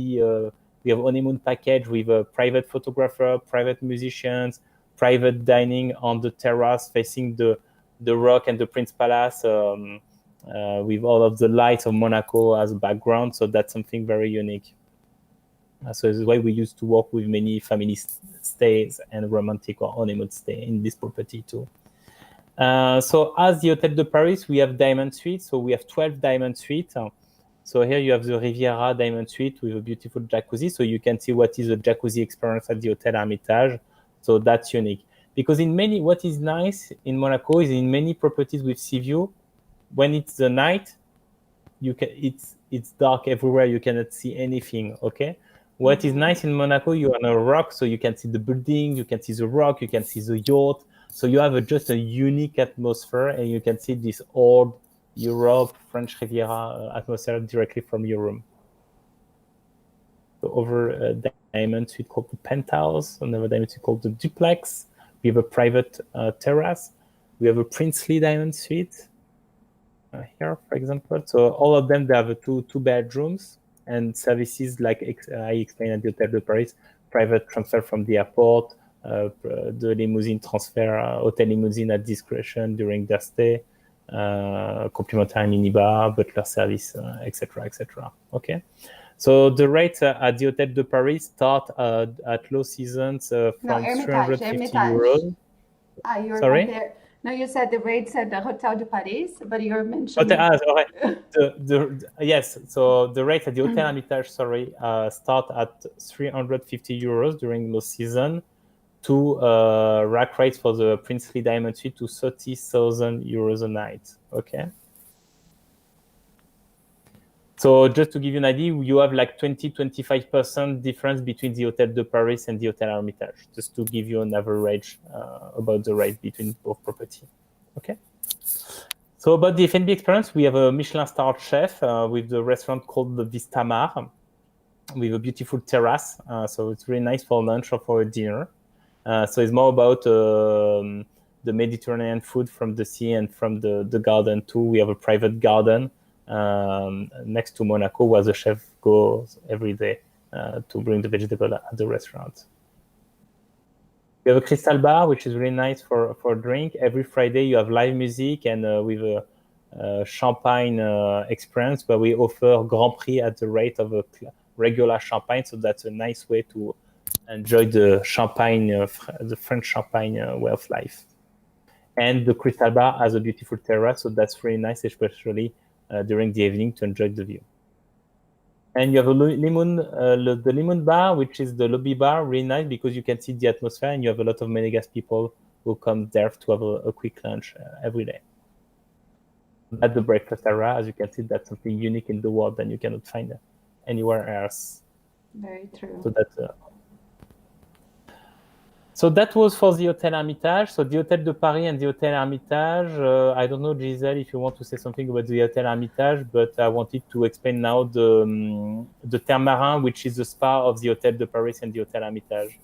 we have honeymoon package with a private photographer, private musicians, private dining on the terrace facing the rock and the Prince Palace, with all of the lights of Monaco as a background. So that's something very unique. So this is why we used to work with many family stays and romantic or honeymoon stay in this property too. So as the Hotel de Paris, we have diamond suites. So we have 12 diamond suites. So here you have the Riviera diamond suite with a beautiful jacuzzi. So you can see what is a jacuzzi experience at the Hotel Hermitage. So that's unique. Because what is nice in Monaco is in many properties with sea view, when it's the night, it's dark everywhere. You cannot see anything. Okay. What is nice in Monaco, you are on a rock, so you can see the building, you can see the rock, you can see the yacht. So you have just a unique atmosphere, and you can see this old Europe, French Riviera atmosphere directly from your room. So over a diamond suite called the penthouse, another diamond suite called the duplex. We have a private terrace. We have a princely diamond suite here, for example. So all of them, they have two bedrooms and services like I explained at the Hotel de Paris, private transfer from the airport, the limousine transfer, hotel limousine at discretion during their stay, complimentary minibar, butler service, etc., etc. Okay. So the rates at the Hotel de Paris start at low seasons from Hermitage, 350 euros. Sorry? No, you said the rates at the Hotel de Paris, but you're mentioning... Yes, so the rates at the Hotel Hermitage, start at 350 euros during low season, to rack rates for the princely diamond suite to 30,000 euros a night. Okay. So just to give you an idea, you have like 20-25% difference between the Hotel de Paris and the Hotel Hermitage, just to give you an average about the rate between both properties. Okay. So about the F&B experience, we have a Michelin-starred chef with the restaurant called the Vistamar, with a beautiful terrace. So it's really nice for lunch or for a dinner. So it's more about the Mediterranean food from the sea and from the garden too. We have a private garden next to Mônaco where the chef goes every day to bring the vegetable at the restaurant. We have a crystal bar, which is really nice for a drink. Every Friday, you have live music and with a champagne experience where we offer Grand Prix at the rate of a regular champagne. So that's a nice way to enjoy the champagne, the French champagne way of life. And the crystal bar has a beautiful terrace, so that's really nice, especially during the evening to enjoy the view. And you have a the lemon bar, which is the lobby bar, really nice because you can see the atmosphere and you have a lot of Monegasque people who come there to have a quick lunch every day. At the breakfast area, as you can see, that's something unique in the world and you cannot find anywhere else. Very true. So that's so that was for the Hotel Hermitage. So the Hotel de Paris and the Hotel Hermitage. I don't know, Gisele, if you want to say something about the Hotel Hermitage, but I wanted to explain now the Thermes Marins, which is the spa of the Hotel de Paris and the Hotel Hermitage.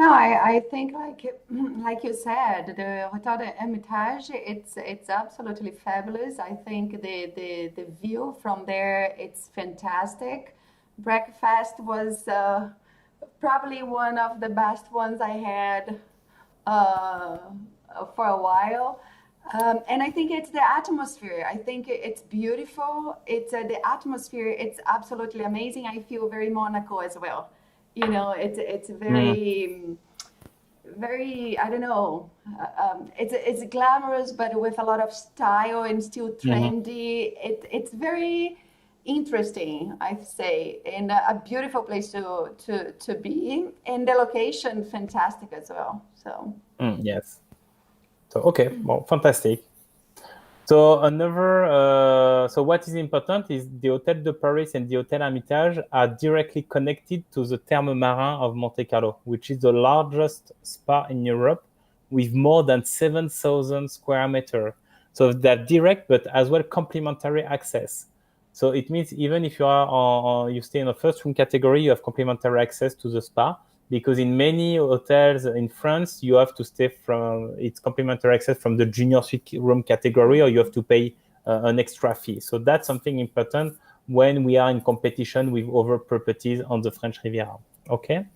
No, I think like you said, the Hotel de Hermitage, it's absolutely fabulous. I think the view from there, it's fantastic. Breakfast was probably one of the best ones I had for a while. And I think it's the atmosphere. I think it's beautiful. It's the atmosphere. It's absolutely amazing. I feel very Monaco as well. You know, it's very, very, I don't know. It's glamorous, but with a lot of style and still trendy. It's very interesting, I say, and a beautiful place to be, and the location fantastic as well. So yes. So okay, well, fantastic. So another, so what is important is the Hotel de Paris and the Hotel Hermitage are directly connected to the Thermes Marins of Monte Carlo, which is the largest spa in Europe with more than 7,000 square meters. So they're direct, but as well complementary access. So it means even if you stay in the first room category, you have complementary access to the spa, because in many hotels in France, you have to stay it's complementary access from the junior suite room category, or you have to pay an extra fee. So that's something important when we are in competition with other properties on the French Riviera, okay?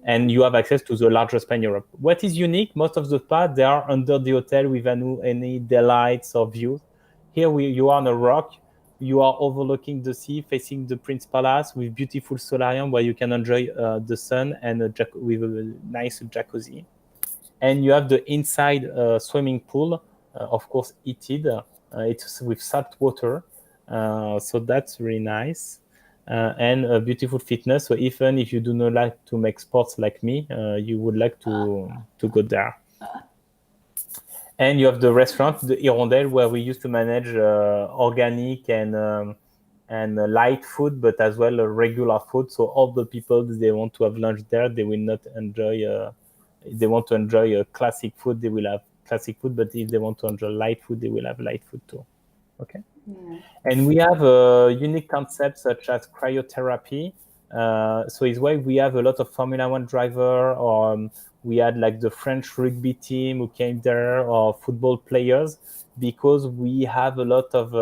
And you have access to the largest spa in Europe. What is unique, most of the spas, they are under the hotel with any daylights or views. Here you are on a rock. You are overlooking the sea, facing the Principado with beautiful solarium where you can enjoy the sun and with a nice jacuzzi. And you have the inside swimming pool, of course, heated. It's with salt water, so that's really nice. And a beautiful fitness. So even if you do not like to make sports like me, you would like to go there. And you have the restaurant, the Hirondelle, where we used to manage organic and light food, but as well regular food. So all the people, they want to have lunch there, they will not enjoy. They want to enjoy classic food, they will have classic food. But if they want to enjoy light food, they will have light food too. Okay. Yeah. And we have unique concepts such as cryotherapy. So it's why we have a lot of Formula One driver, or we had like the French rugby team who came there, or football players, because we have a lot of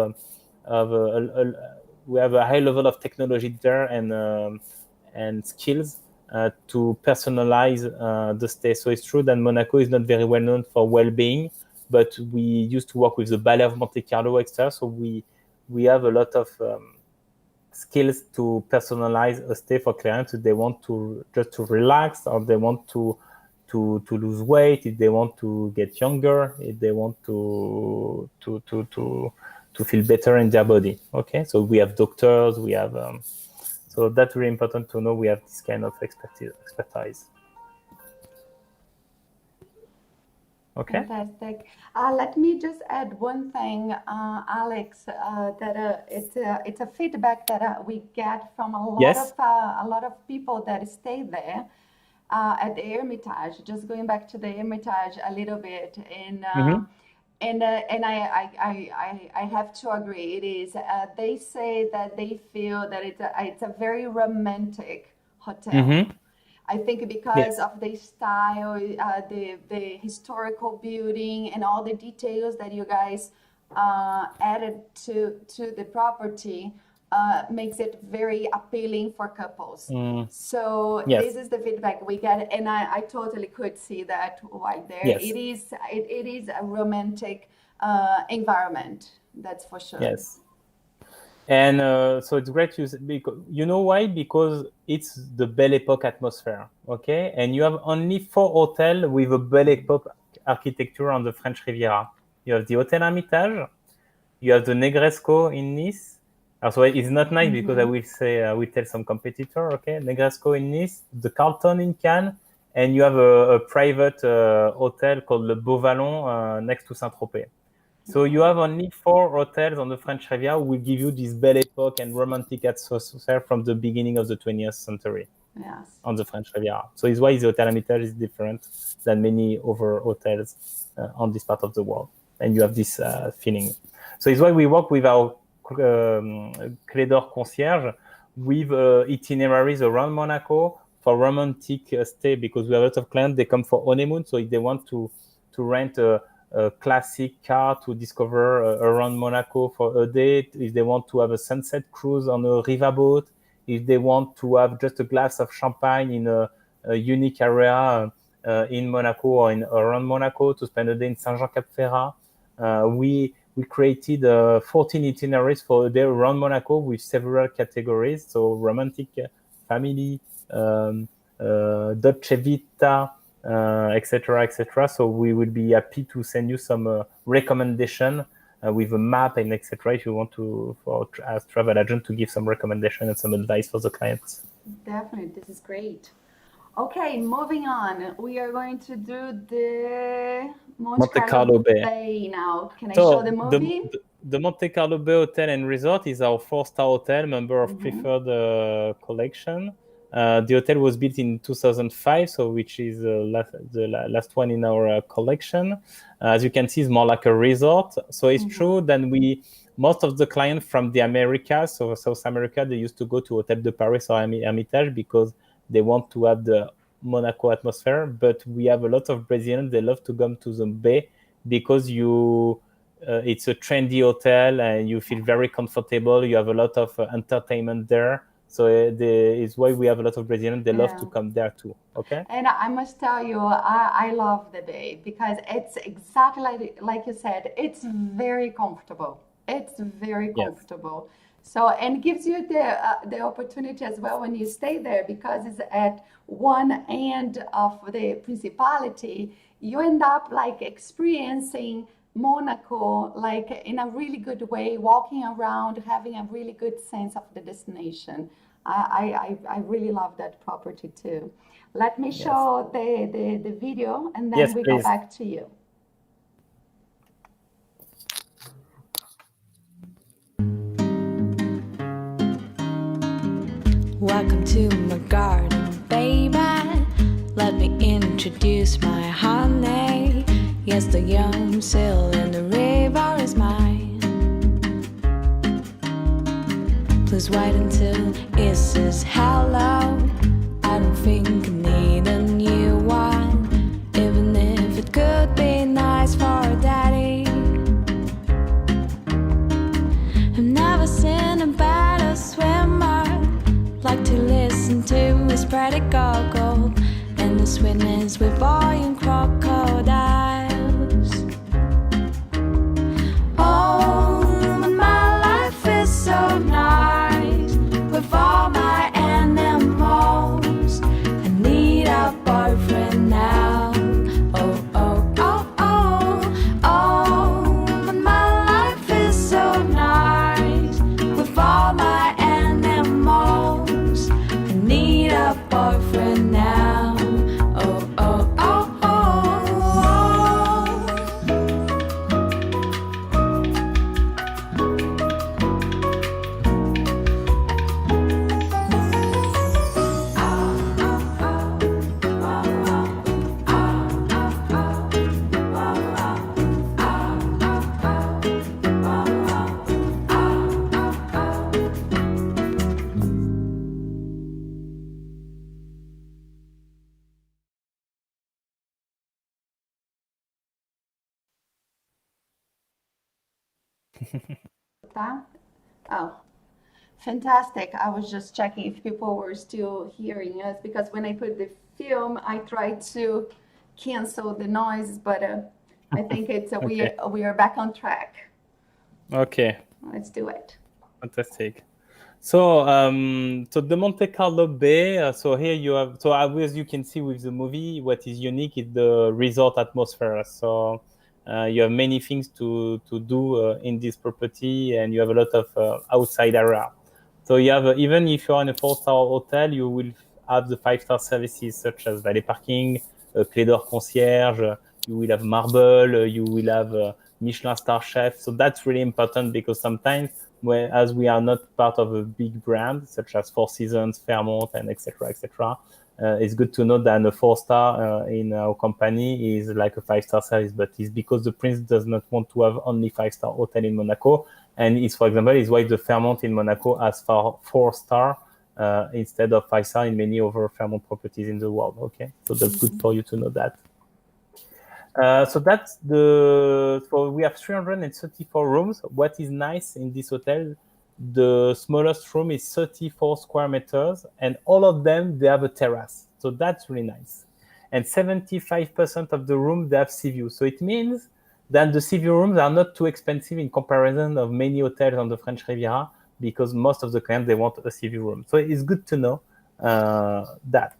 we have a high level of technology there and skills to personalize the stay. So it's true that Monaco is not very well known for well-being, but we used to work with the Ballet of Monte Carlo, etc. So we have a lot of skills to personalize a stay for clients if they want to just to relax, or they want to lose weight, if they want to get younger, if they want to feel better in their body. Okay, so we have doctors, we have so that's really important to know. We have this kind of expertise. Okay. Fantastic. Let me just add one thing, Alex. That it's a feedback that we get from a lot of people that stay there at the Hermitage. Just going back to the Hermitage a little bit, and I have to agree. It is. They say that they feel that it's a very romantic hotel. Mm-hmm. I think because of the style, the historical building, and all the details that you guys added to the property makes it very appealing for couples. So this is the feedback we get, and I totally could see that right there. Yes. It is a romantic environment, that's for sure. Yes. And so it's great because you know why? Because it's the Belle Époque atmosphere, okay? And you have only 4 hotels with a Belle Époque architecture on the French Riviera. You have the Hotel Hermitage, you have the Negresco in Nice. So it's not nice because I will tell some competitor, okay? Negresco in Nice, the Carlton in Cannes, and you have a private hotel called Le Beau Vallon next to Saint-Tropez. So you have only 4 hotels on the French Riviera who will give you this Belle Époque and romantic atmosphere from the beginning of the 20th century on the French Riviera. So it's why the Hotel Hermitage is different than many other hotels on this part of the world. And you have this feeling. So it's why we work with our Clé d'Or concierge with itineraries around Monaco for romantic stay, because we have a lot of clients, they come for honeymoon. So if they want to rent a classic car to discover around Monaco for a day, if they want to have a sunset cruise on a riverboat, if they want to have just a glass of champagne in a unique area in Monaco or around Monaco to spend a day in Saint-Jean-Cap-Ferrat, we created 14 itineraries for a day around Monaco with several categories. So romantic, family, Dolce Vita, etc., etc. So we will be happy to send you some recommendation with a map and etc. if you want to, as travel agent, to give some recommendation and some advice for the clients. Definitely, this is great. Okay, moving on. We are going to do the Monte Carlo Bay now. Can I show the movie? The Monte Carlo Bay Hotel and Resort is our 4-star hotel, member of preferred collection. The hotel was built in 2005, so which is the last one in our collection. As you can see, it's more like a resort. So it's true that most of the clients from the Americas, so South America, they used to go to Hotel de Paris or Hermitage because they want to have the Monaco atmosphere. But we have a lot of Brazilians, they love to come to the Bay because it's a trendy hotel and you feel very comfortable. You have a lot of entertainment there. So it's why we have a lot of Brazilians. They love to come there too. Okay. And I must tell you, I love the Bay because it's exactly like you said. It's very comfortable. It's very comfortable. So, and gives you the opportunity as well when you stay there, because it's at one end of the Principality. You end up like experiencing Monaco like in a really good way, walking around, having a really good sense of the destination. I really love that property too. Let me show the video and then we go back to you. Welcome to my garden, baby. Let me introduce my honey. Yes, the young sail in the river is mine. Please wait until it says hello. I don't think I need a new one, even if it could be nice for daddy. I've never seen a better swimmer. Like to listen to his pretty goggle and the sweetness with volume crocodiles. Oh, my life is so nice with all my animals. I need Tá? Oh, fantastic. I was just checking if people were still hearing us because when I put the film, I tried to cancel the noise, but I think it's Okay. we are back on track. Okay, Let's do it. fantastic. So, so the Monte Carlo Bay. So here you have. So as you can see with the movie, what is unique is the resort atmosphere. So you have many things to do in this property, and you have a lot of outside area. So you have even if you're in a 4-star hotel, you will have the 5-star services such as valet parking, clé d'or concierge. You will have marble. You will have Michelin star chef. So that's really important because sometimes, as we are not part of a big brand such as Four Seasons, Fairmont, and etc., it's good to know that a 4-star in our company is like a 5-star service, but it's because the prince does not want to have only 5-star hotel in Monaco, and it's, for example, is why the Fairmont in Monaco has 4-star instead of 5-star in many other Fairmont properties in the world. Okay, so that's good for you to know that. So that's so we have 334 rooms. What is nice in this hotel, the smallest room is 34 square meters, and all of them, they have a terrace. So that's really nice. And 75% of the room, they have sea view. So it means that the sea view rooms are not too expensive in comparison of many hotels on the French Riviera, because most of the clients, they want a sea view room. So it's good to know that.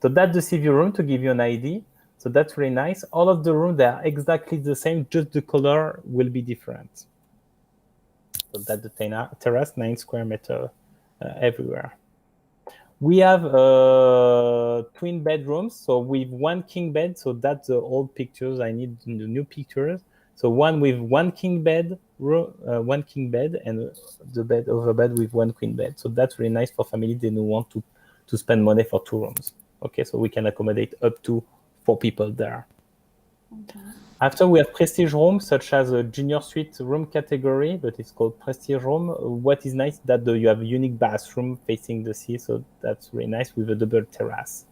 So that's the sea view room to give you an idea. So that's really nice. All of the rooms, they are exactly the same, just the color will be different. So that's the terrace, 9 square meter everywhere. We have twin bedrooms, so with one king bed. So that's the old pictures. I need the new pictures. So one with one king bed, and the bed over bed with one queen bed. So that's really nice for family. They don't want to spend money for 2 rooms. Okay, so we can accommodate up to 4 people there. Okay. After, we have prestige rooms, such as a junior suite room category, but it's called prestige room. What is nice that you have a unique bathroom facing the sea, so that's really nice with a double terrace.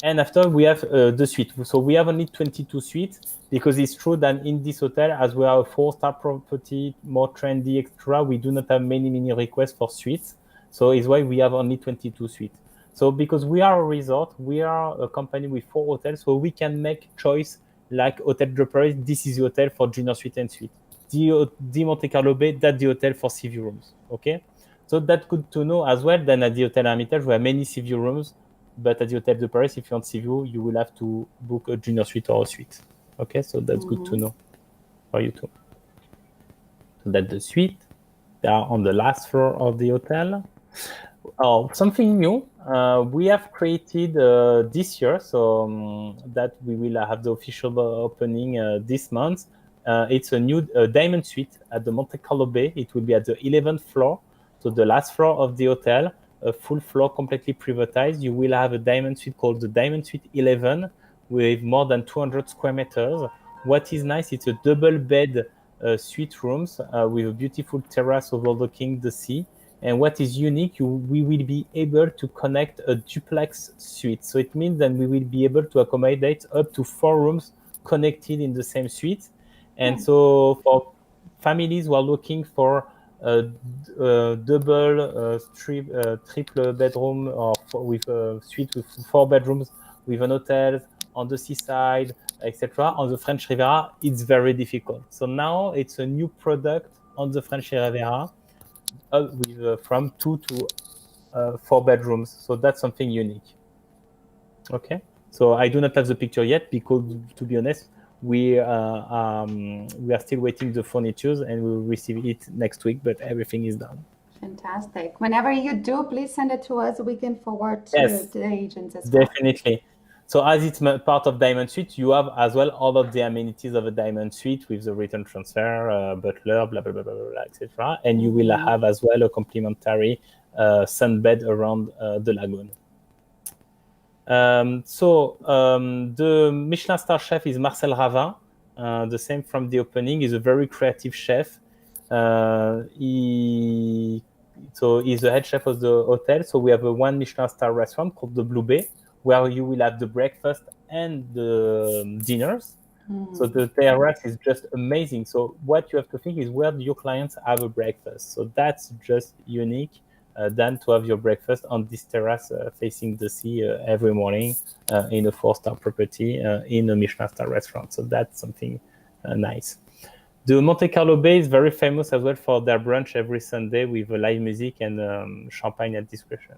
And after, we have the suite. So we have only 22 suites, because it's true that in this hotel, as we are a 4-star property, more trendy, extra, we do not have many requests for suites. So it's why we have only 22 suites. So because we are a resort, we are a company with 4 hotels, so we can make choice like Hotel de Paris. This is the hotel for junior suite and suite. The Monte Carlo Bay, that's the hotel for sea view rooms. Okay, so that's good to know as well. Then at the Hotel Hermitage, we have many sea view rooms, but at the Hotel de Paris, if you want sea view, you will have to book a junior suite or a suite. Okay, so that's good to know for you too. So that's the suite. They are on the last floor of the hotel. Oh, something new. We have created this year, so that we will have the official opening this month. It's a new diamond suite at the Monte Carlo Bay. It will be at the 11th floor, so the last floor of the hotel, a full floor completely privatized. You will have a diamond suite called the Diamond Suite 11 with more than 200 square meters. What is nice, it's a double bed suite rooms with a beautiful terrace overlooking the sea. And what is unique, we will be able to connect a duplex suite. So it means that we will be able to accommodate up to 4 rooms connected in the same suite. And so for families who are looking for a double, triple bedroom, or with a suite with 4 bedrooms, with an hotel on the seaside, etc., on the French Riviera, it's very difficult. So now it's a new product on the French Riviera. With from 2 to 4 bedrooms, so that's something unique. Okay, so I do not have the picture yet because, to be honest, we are still waiting the furnitures, and we will receive it next week. But everything is done. Fantastic. Whenever you do, please send it to us. We can forward to the agents as well. Definitely. So as it's part of Diamond Suite, you have as well all of the amenities of a Diamond Suite with the return transfer, butler, blah, blah, blah, blah, blah, etc. And you will have as well a complimentary sunbed around the lagoon. The Michelin star chef is Marcel Ravin, the same from the opening. He's a very creative chef. He's the head chef of the hotel. So we have a 1 Michelin star restaurant called the Blue Bay, where you will have the breakfast and the dinners. So the terrace is just amazing. So what you have to think is, where do your clients have a breakfast? So that's just unique than to have your breakfast on this terrace facing the sea every morning in a 4-star property in a Michelin star restaurant. So that's something nice. The Monte Carlo Bay is very famous as well for their brunch every Sunday with live music and champagne at discretion.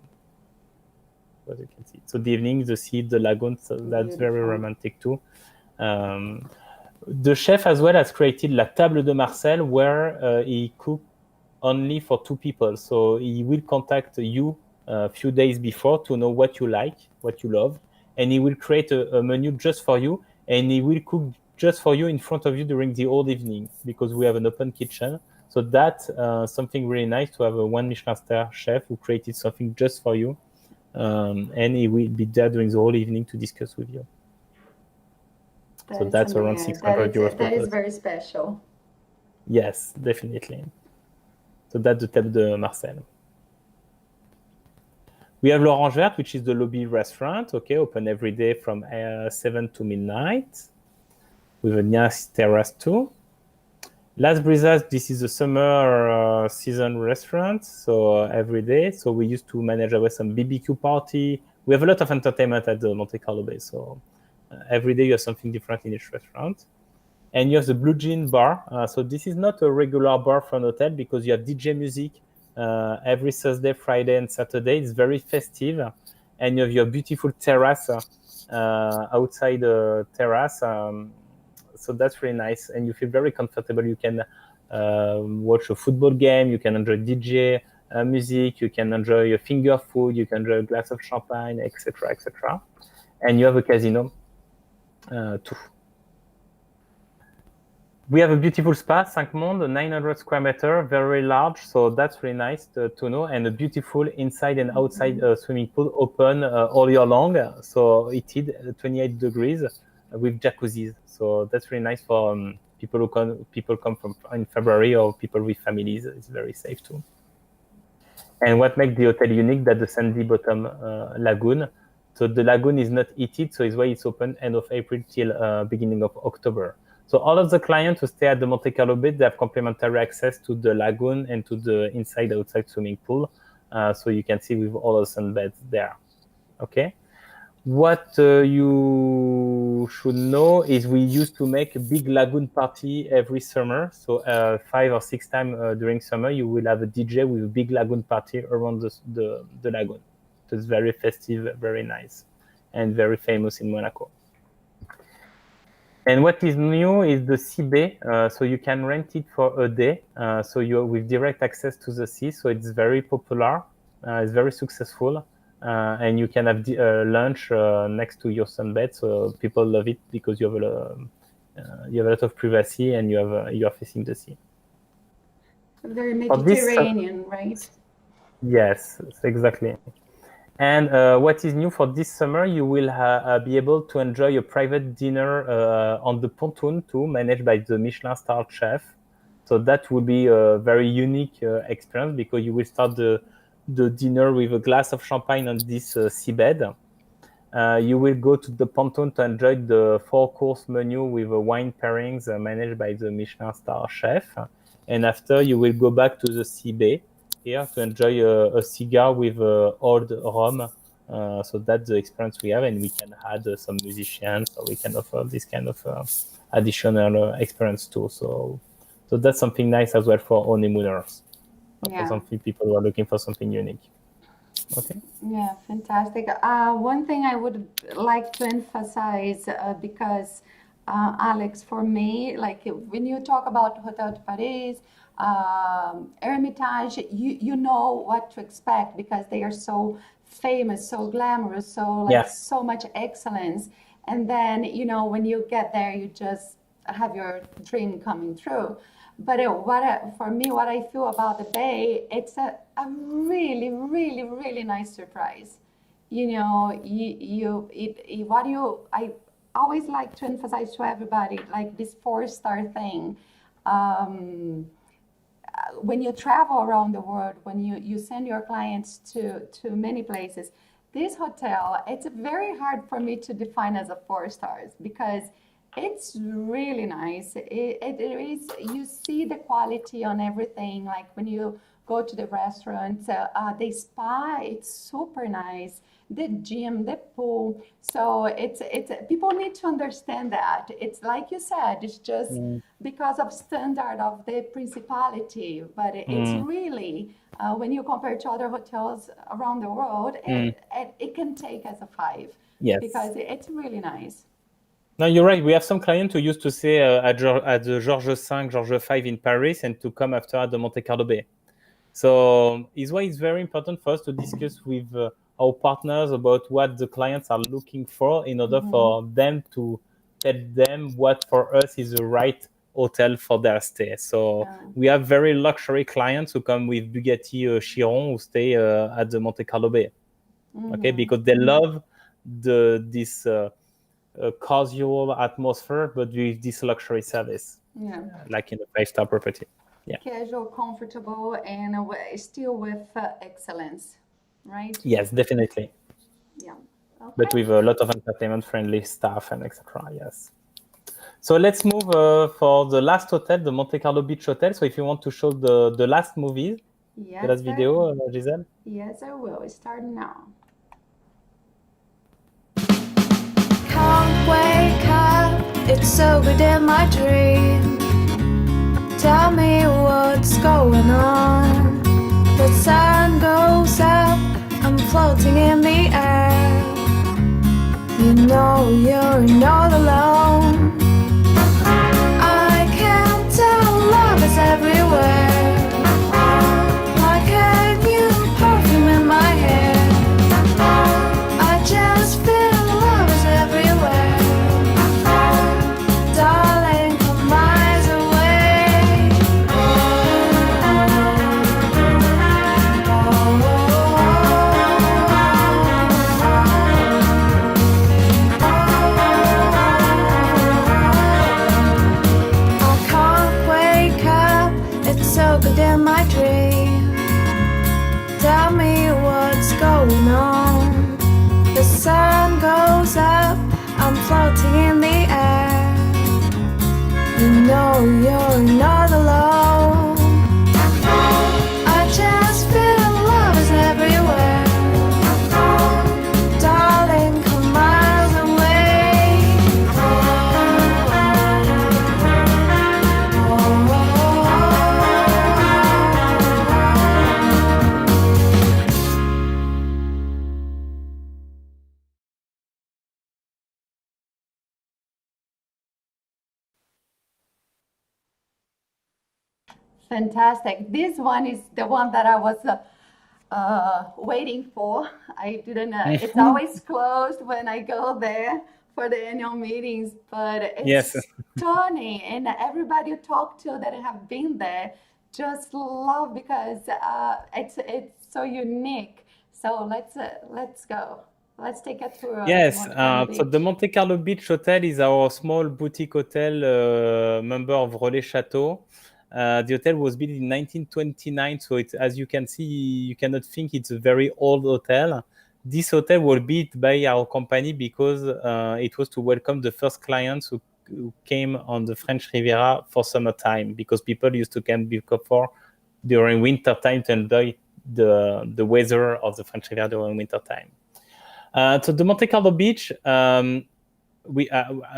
As you can see. So the evening, the sea, the lagoon, so that's very romantic too. The chef as well has created La Table de Marcel, where he cooks only for 2 people. So he will contact you a few days before to know what you like, what you love, and he will create a menu just for you, and he will cook just for you in front of you during the whole evening, because we have an open kitchen. So that's something really nice to have a 1 Michelin star chef who created something just for you, and he will be there during the whole evening to discuss with you. So that's around 600 euros per That is person. very special. Yes, definitely. So that's the Table de Marcel. We have L'Orange Verte, which is the lobby restaurant, okay, open every day from 7 to midnight, with a nice terrace too. Las Brisas, this is a summer season restaurant, so every day. So we used to manage some BBQ party. We have a lot of entertainment at the Monte Carlo Bay, so every day you have something different in each restaurant. And you have the Blue Jean bar. So this is not a regular bar for an hotel, because you have DJ music every Thursday, Friday, and Saturday. It's very festive. And you have your beautiful terrace, outside the terrace. So that's really nice. And you feel very comfortable. You can watch a football game. You can enjoy DJ music. You can enjoy your finger food. You can enjoy a glass of champagne, etc., etc. And you have a casino too. We have a beautiful spa, 5 Monde, 900 square meter, very large. So that's really nice to know. And a beautiful inside and outside swimming pool, open all year long. So heated 28 degrees with jacuzzis. So that's really nice for people come from in February, or people with families. It's very safe too. And what makes the hotel unique, that the sandy bottom lagoon. So the lagoon is not heated, so it's why it's open end of April till beginning of October. So all of the clients who stay at the Monte Carlo Bay, they have complimentary access to the lagoon and to the inside-outside swimming pool. So you can see with all the sunbeds there. Okay. What you should know is we used to make a big lagoon party every summer. So 5 or 6 times during summer, you will have a DJ with a big lagoon party around the lagoon. So it's very festive, very nice, and very famous in Monaco. And what is new is the sea bay. So you can rent it for a day. So you're with direct access to the sea. So it's very popular. It's very successful. And you can have lunch next to your sunbed. So people love it because you have a lot of privacy, and you are facing the sea. Very Mediterranean, right? Yes, exactly. And what is new for this summer, you will be able to enjoy a private dinner on the pontoon too, managed by the Michelin star chef. So that will be a very unique experience, because you will start the dinner with a glass of champagne on this seabed. You will go to the pontoon to enjoy the 4-course menu with wine pairings managed by the Michelin star chef. And after, you will go back to the sea bay here to enjoy a cigar with old rum. So that's the experience we have, and we can add some musicians, so we can offer this kind of additional experience too. So that's something nice as well for honeymooners. Yeah. For something people who are looking for something unique. Okay. Yeah, fantastic. One thing I would like to emphasize, because Alex, for me, like when you talk about Hotel de Paris, Hermitage, you know what to expect, because they are so famous, so glamorous, so like so much excellence. And then, you know, when you get there, you just have your dream coming true. But for me, what I feel about the Bay, it's a really, really, really nice surprise. You know, I always like to emphasize to everybody, like this 4-star thing. When you travel around the world, when you send your clients to many places, this hotel, it's very hard for me to define as a 4 stars, because It's really nice. It is, you see the quality on everything. Like when you go to the restaurant, the spa, it's super nice. The gym, the pool. So it's people need to understand that. It's like you said, it's just because of standard of the principality, but it's really when you compare to other hotels around the world, it can take as a 5 Yes. because it's really nice. No, you're right. We have some clients who used to stay at the Georges V, Georges V in Paris and to come after at the Monte Carlo Bay. So is why it's very important for us to discuss with our partners about what the clients are looking for in order for them to tell them what for us is the right hotel for their stay. So we have very luxury clients who come with Bugatti Chiron who stay at the Monte Carlo Bay. Okay, because they love this casual atmosphere, but with this luxury service, like in a 5-star property. Yeah, casual, comfortable, and still with excellence, right? Yes, definitely. Yeah, okay. But with a lot of entertainment-friendly staff and etc. Yes. So let's move for the last hotel, the Monte Carlo Beach Hotel. So if you want to show the last movie, yes, the last video, Gisele? Yes, I will. Start now. Can't wake up, it's so good in my dream. Tell me what's going on. The sun goes up, I'm floating in the air. You know you're not alone. I can't tell, love is everywhere. Like a new perfume in my hair. I just feel love is everywhere. Darling, come miles away. I can't wake up, it's so good in my dream. Tell me what's going on. The sun goes up, I'm floating in the air. You know you're not alone. I just feel love is everywhere. Darling, come miles away. Fantastic. This one is the one that I was waiting for. I didn't. It's always closed when I go there for the annual meetings, but it's stunning, and everybody you talk to that have been there just love because it's so unique. So let's go. Let's take a tour. Yes, Monte Carlo so the Beach. Monte Carlo Beach Hotel is our small boutique hotel, member of Relais Chateau. The hotel was built in 1929, so it's, as you can see, you cannot think it's a very old hotel. This hotel was built by our company because it was to welcome the first clients who came on the French Riviera for summertime, because people used to come before during winter time to enjoy the weather of the French Riviera during winter time. So the Monte Carlo Beach, I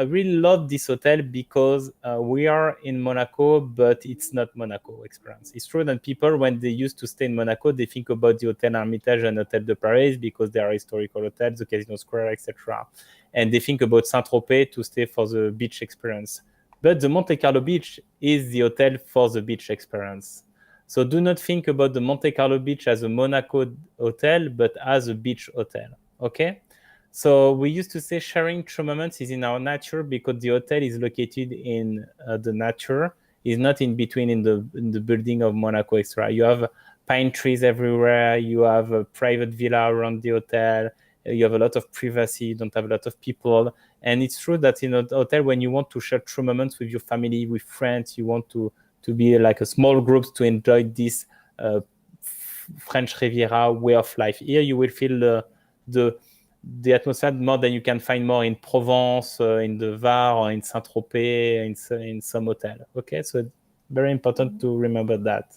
really love this hotel because we are in Monaco, but it's not Monaco experience. It's true that people, when they used to stay in Monaco, they think about the Hotel Hermitage and Hotel de Paris because they are historical hotels, the Casino Square, etc. And they think about Saint-Tropez to stay for the beach experience. But the Monte Carlo Beach is the hotel for the beach experience. So do not think about the Monte Carlo Beach as a Monaco hotel, but as a beach hotel. Okay? So we used to say sharing true moments is in our nature because the hotel is located in the nature. It's not in between in the building of Monaco Extra. You have pine trees everywhere. You have a private villa around the hotel. You have a lot of privacy. You don't have a lot of people. And it's true that in a hotel, when you want to share true moments with your family, with friends, you want to be like a small group to enjoy this French Riviera way of life. Here you will feel the the atmosphere more than you can find more in Provence, in the Var, or in Saint-Tropez, in some hotel. Okay, so it's very important to remember that.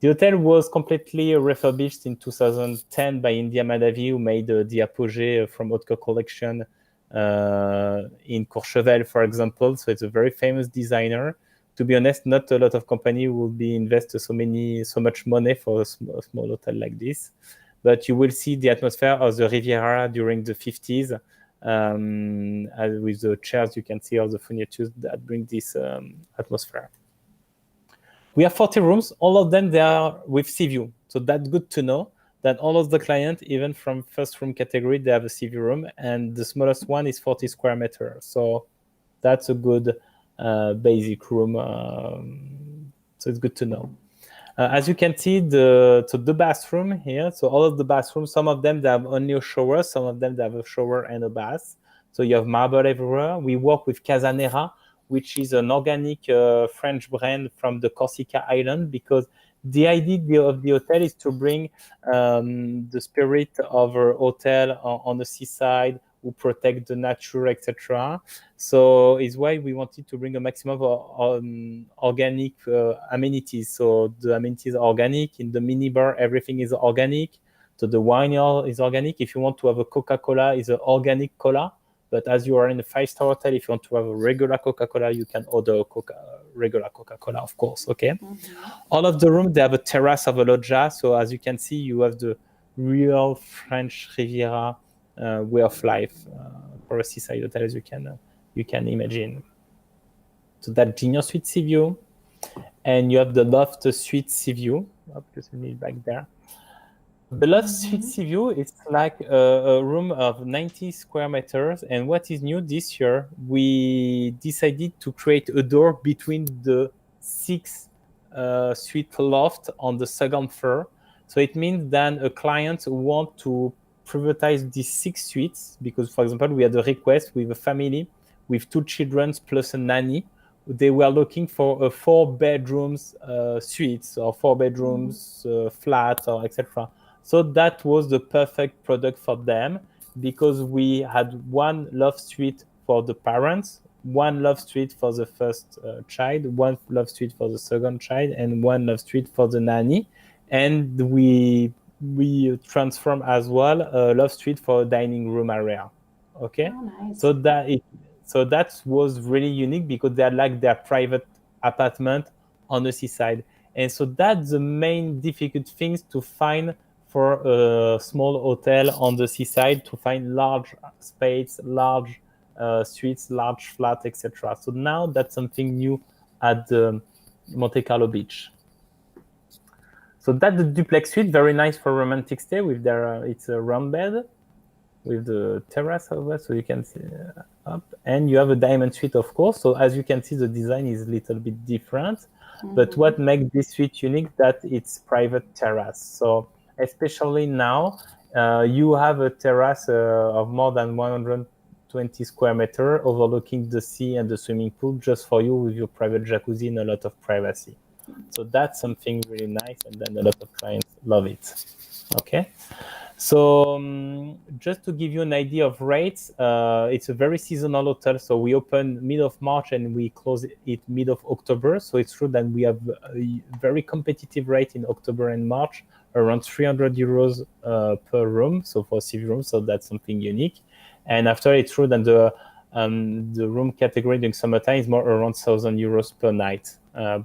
The hotel was completely refurbished in 2010 by India Madhavi, who made the Apogée from Haute Cour collection in Courchevel, for example. So it's a very famous designer. To be honest, not a lot of company will be invest so much money for a small hotel like this. But you will see the atmosphere of the Riviera during the 50s. With the chairs, you can see all the furnitures that bring this atmosphere. We have 40 rooms. All of them, they are with sea view. So that's good to know that all of the clients, even from first room category, they have a sea view room. And the smallest one is 40 square meters. So that's a good basic room. So it's good to know. As you can see, the bathroom here, so all of the bathrooms, some of them, they have only a shower. Some of them, they have a shower and a bath. So you have marble everywhere. We work with Casanera, which is an organic French brand from the Corsica island, because the idea of the hotel is to bring the spirit of a hotel on the seaside, who protect the nature, etc. So it's why we wanted to bring a maximum of organic amenities. So the amenities are organic. In the minibar, everything is organic. So the wine is organic. If you want to have a Coca-Cola, it's an organic cola. But as you are in a 5-star hotel, if you want to have a regular Coca-Cola, you can order regular Coca-Cola, of course, okay? All of the rooms, they have a terrace of a loggia. So as you can see, you have the real French Riviera way of life for a seaside hotel, as you can imagine. So that Junior Suite Sea View. And you have the Loft Suite Sea View. Just need it back there. The Loft Suite Sea View is like a room of 90 square meters. And what is new this year, we decided to create a door between the 6 suite loft on the second floor. So it means that a client want to privatize these 6 suites, because, for example, we had a request with a family with 2 children plus a nanny. They were looking for a 4 bedrooms suites or 4 bedrooms flat, or etc. So that was the perfect product for them, because we had 1 loft suite for the parents, 1 loft suite for the first child, 1 loft suite for the second child, and 1 loft suite for the nanny. And we transform as well a loft suite for a dining room area. Okay, nice. So that was really unique, because they had like their private apartment on the seaside. And so that's the main difficult things to find for a small hotel on the seaside, to find large space, large suites, large flat, etc. So now that's something new at the Monte Carlo beach. So that's the duplex suite, very nice for romantic stay with their, it's a round bed with the terrace over, so you can see up. And you have a diamond suite, of course. So as you can see, the design is a little bit different. But what makes this suite unique, that it's private terrace. So especially now, you have a terrace of more than 120 square meters overlooking the sea and the swimming pool, just for you, with your private jacuzzi and a lot of privacy. So that's something really nice, and then a lot of clients love it. Okay. So just to give you an idea of rates, it's a very seasonal hotel. So we open mid of March and we close it mid of October. So it's true that we have a very competitive rate in October and March, around 300 euros per room. So for CV room, so that's something unique. And after, it's true that the room category during summertime is more around 1,000 euros per night,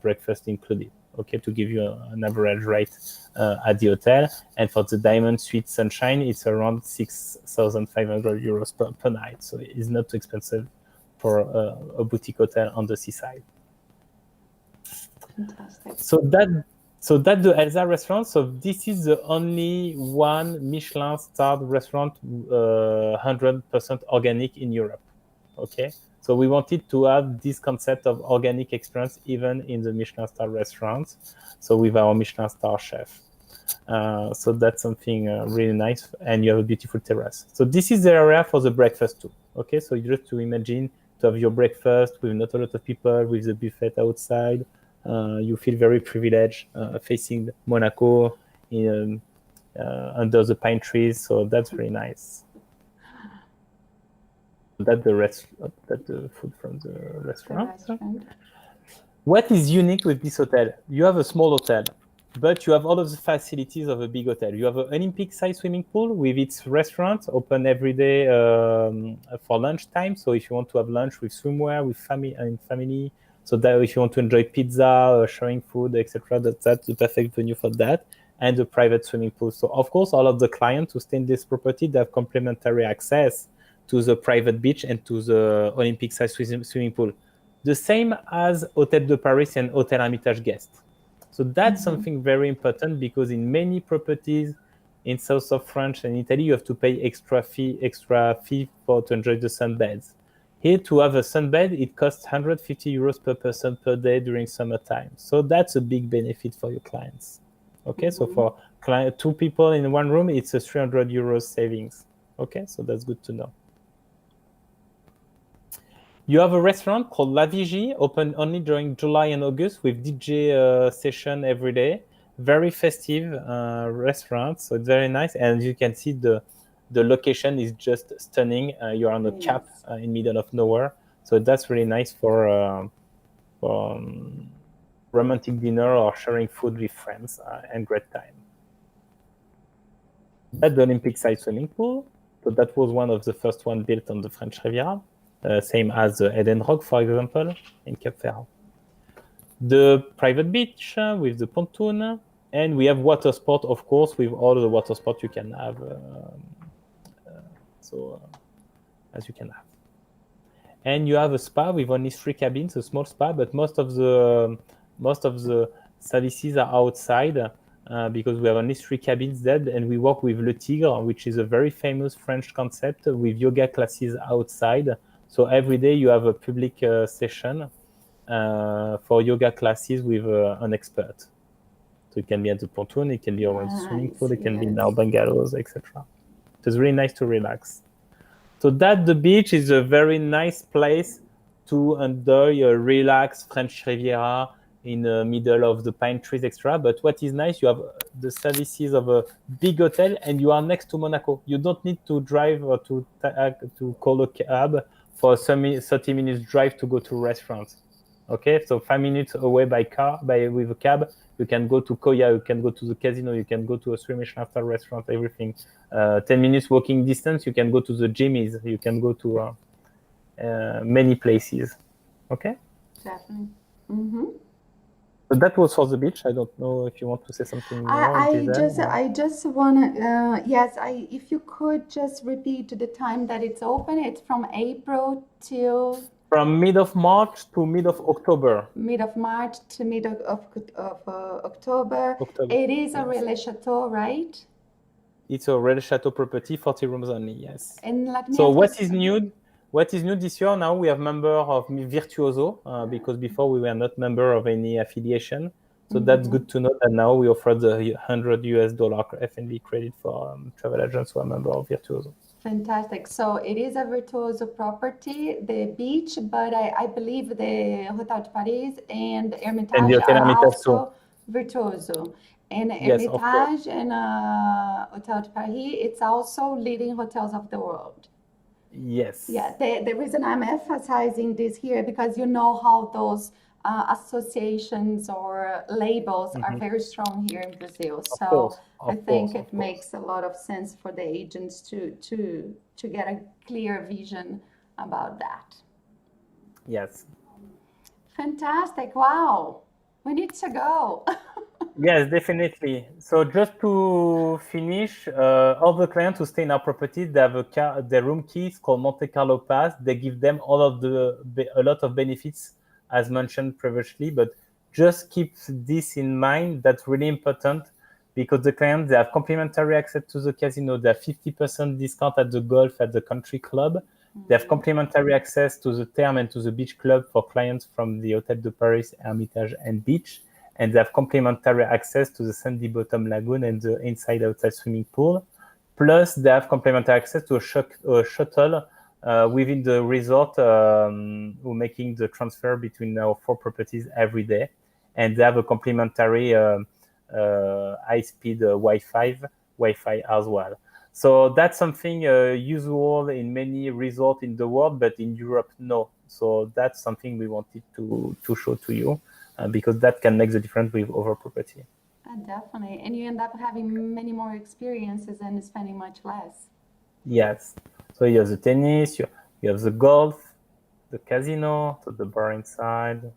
breakfast included. Okay, to give you an average rate at the hotel. And for the Diamond Suite Sunshine, it's around 6,500 euros per night. So it's not too expensive for a boutique hotel on the seaside. Fantastic. So that the Elsa restaurant. So this is the only one Michelin-starred restaurant 100% organic in Europe. Okay. So we wanted to have this concept of organic experience even in the Michelin-star restaurants. So with our Michelin-star chef. So that's something really nice. And you have a beautiful terrace. So this is the area for the breakfast too. Okay, so you just to imagine to have your breakfast with not a lot of people, with the buffet outside. You feel very privileged facing Monaco, under the pine trees. So that's very nice. That's the food from the restaurant. What is unique with this hotel? You have a small hotel, but you have all of the facilities of a big hotel. You have an Olympic-sized swimming pool with its restaurant open every day for lunchtime. So if you want to have lunch with swimwear, with family, so that if you want to enjoy pizza, sharing food, etc., that's the perfect venue for that. And a private swimming pool. So of course, all of the clients who stay in this property, they have complimentary access to the private beach and to the Olympic-sized swimming pool. The same as Hôtel de Paris and Hôtel Hermitage guests. So that's something very important, because in many properties in south of France and Italy, you have to pay extra fee to enjoy the sunbeds. Here, to have a sunbed, it costs 150 euros per person per day during summertime. So that's a big benefit for your clients. Okay, so for two people in one room, it's a 300 euros savings. Okay, so that's good to know. You have a restaurant called La Vigie, open only during July and August with DJ session every day. Very festive restaurant, so it's very nice. And you can see the location is just stunning. You're on a cap in middle of nowhere. So that's really nice for romantic dinner or sharing food with friends and great time. That's the Olympic-sized swimming pool. So that was one of the first one built on the French Riviera. Same as the Eden Rock, for example, in Cap Ferrat. The private beach with the pontoon, and we have water sport, of course, with all the water sport you can have. As you can have. And you have a spa with only 3 cabins, a small spa, but most of the services are outside because we have only 3 cabins there, and we work with Le Tigre, which is a very famous French concept with yoga classes outside. So every day you have a public session for yoga classes with an expert. So it can be at the pontoon, it can be around the swimming pool, it can be in our bungalows, etc. So it's really nice to relax. So that the beach is a very nice place to enjoy a relaxed French Riviera in the middle of the pine trees, etc. But what is nice, you have the services of a big hotel, and you are next to Monaco. You don't need to drive or to call a cab for 30 minutes drive to go to restaurants. Okay, so 5 minutes away by car, with a cab, you can go to Koya, you can go to the casino, you can go to a 3-Michelin-star restaurant, everything. 10 minutes walking distance, you can go to the Jimmy's, you can go to many places. Okay? Definitely. So that was for the beach. I don't know if you want to say something more. I just want to, if you could just repeat the time that it's open. It's from April till... From mid of March to mid of October. Mid of March to mid of October. It is a Relais Chateau, right? It's a Relais Chateau property, 40 rooms only, yes. And so what is new? What is new this year? Now we have member of Virtuoso because before we were not member of any affiliation. So that's good to know that now we offer the $100 F&B credit for travel agents who are member of Virtuoso. Fantastic. So it is a Virtuoso property, the beach, but I believe the Hotel de Paris and Hermitage are also Virtuoso. And Hermitage and Hotel de Paris, it's also leading hotels of the world. Yes. Yeah, the reason I'm emphasizing this here, because you know how those associations or labels are very strong here in Brazil. So I think it makes a lot of sense for the agents to get a clear vision about that. Yes. Fantastic. Wow. We need to go. Yes, definitely. So just to finish, all the clients who stay in our properties, they have their room keys called Monte Carlo Pass. They give them a lot of benefits, as mentioned previously, but just keep this in mind. That's really important because the clients, they have complimentary access to the casino. They have 50% discount at the golf, at the country club. They have complimentary access to the Thermes and to the beach club for clients from the Hôtel de Paris, Hermitage, and beach. And they have complimentary access to the Sandy Bottom Lagoon and the inside-outside swimming pool. Plus, they have complimentary access to a shuttle within the resort, who making the transfer between our 4 properties every day. And they have a complimentary high-speed Wi-Fi Wi-Fi as well. So that's something usual in many resorts in the world, but in Europe, no. So that's something we wanted to show to you because that can make the difference with other property. Definitely. And you end up having many more experiences and spending much less. Yes. So you have the tennis, you have the golf, the casino, so the bar inside,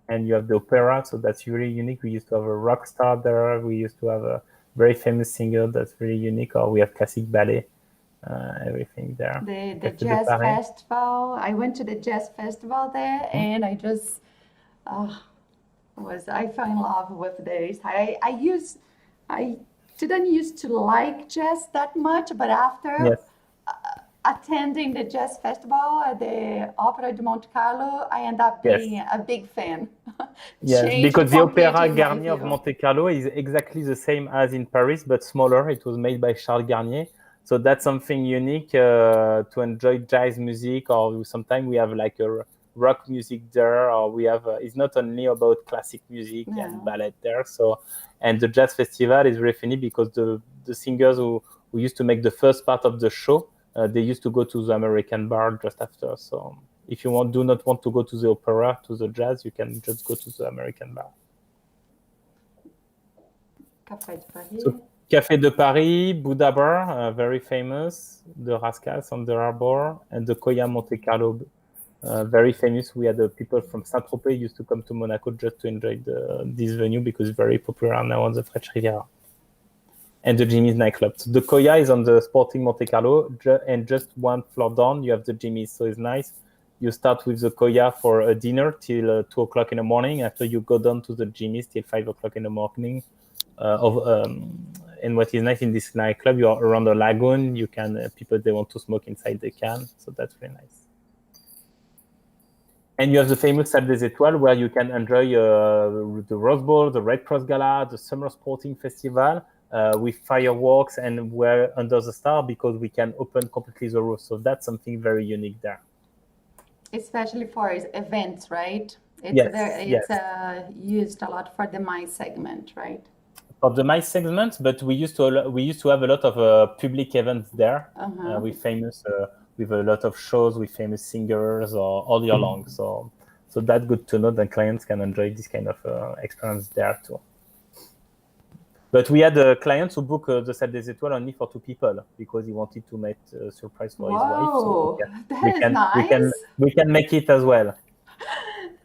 and you have the opera. So that's really unique. We used to have a rock star there. We used to have a very famous singer that's really unique. Or we have classic ballet, everything there. The jazz festival. I went to the jazz festival there, and I just I fell in love with this. I didn't used to like jazz that much, but after attending the jazz festival at the Opera de Monte Carlo, I end up being a big fan. Yes, because the Opera Garnier of Monte Carlo is exactly the same as in Paris, but smaller. It was made by Charles Garnier. So that's something unique to enjoy jazz music, or sometimes we have like a rock music there, or we have it's not only about classic music and ballet there. So, and the jazz festival is really funny because the singers who used to make the first part of the show, they used to go to the American bar just after. So if you do not want to go to the opera, to the jazz, you can just go to the American bar. Café de Paris. So, Café de Paris, Buddha Bar, very famous, the Rascals on the Harbor, and the Koya Monte Carlo, very famous. We had people from Saint-Tropez used to come to Monaco just to enjoy this venue because it's very popular now on the French Riviera. And the Jimmy's nightclub. So the Koya is on the Sporting Monte Carlo, and just one floor down, you have the Jimmy's. So it's nice. You start with the Koya for a dinner till 2 o'clock in the morning. After you go down to the Jimmy's till 5 o'clock in the morning. And what is nice in this nightclub, you are around the lagoon. You can people they want to smoke inside they can. So that's really nice. And you have the famous Salle des Étoiles, where you can enjoy the Rose Bowl, the Red Cross Gala, the Summer Sporting Festival with fireworks, and we're under the star because we can open completely the roof. So that's something very unique there. Especially for events, right? It's used a lot for the MICE segment, right? For the MICE segment, but we used to have a lot of public events there with famous. With a lot of shows with famous singers all year long. So that's good to know that clients can enjoy this kind of experience there too. But we had clients who booked the Salle des Étoiles only for 2 people because he wanted to make a surprise for his wife. So nice. We can make it as well.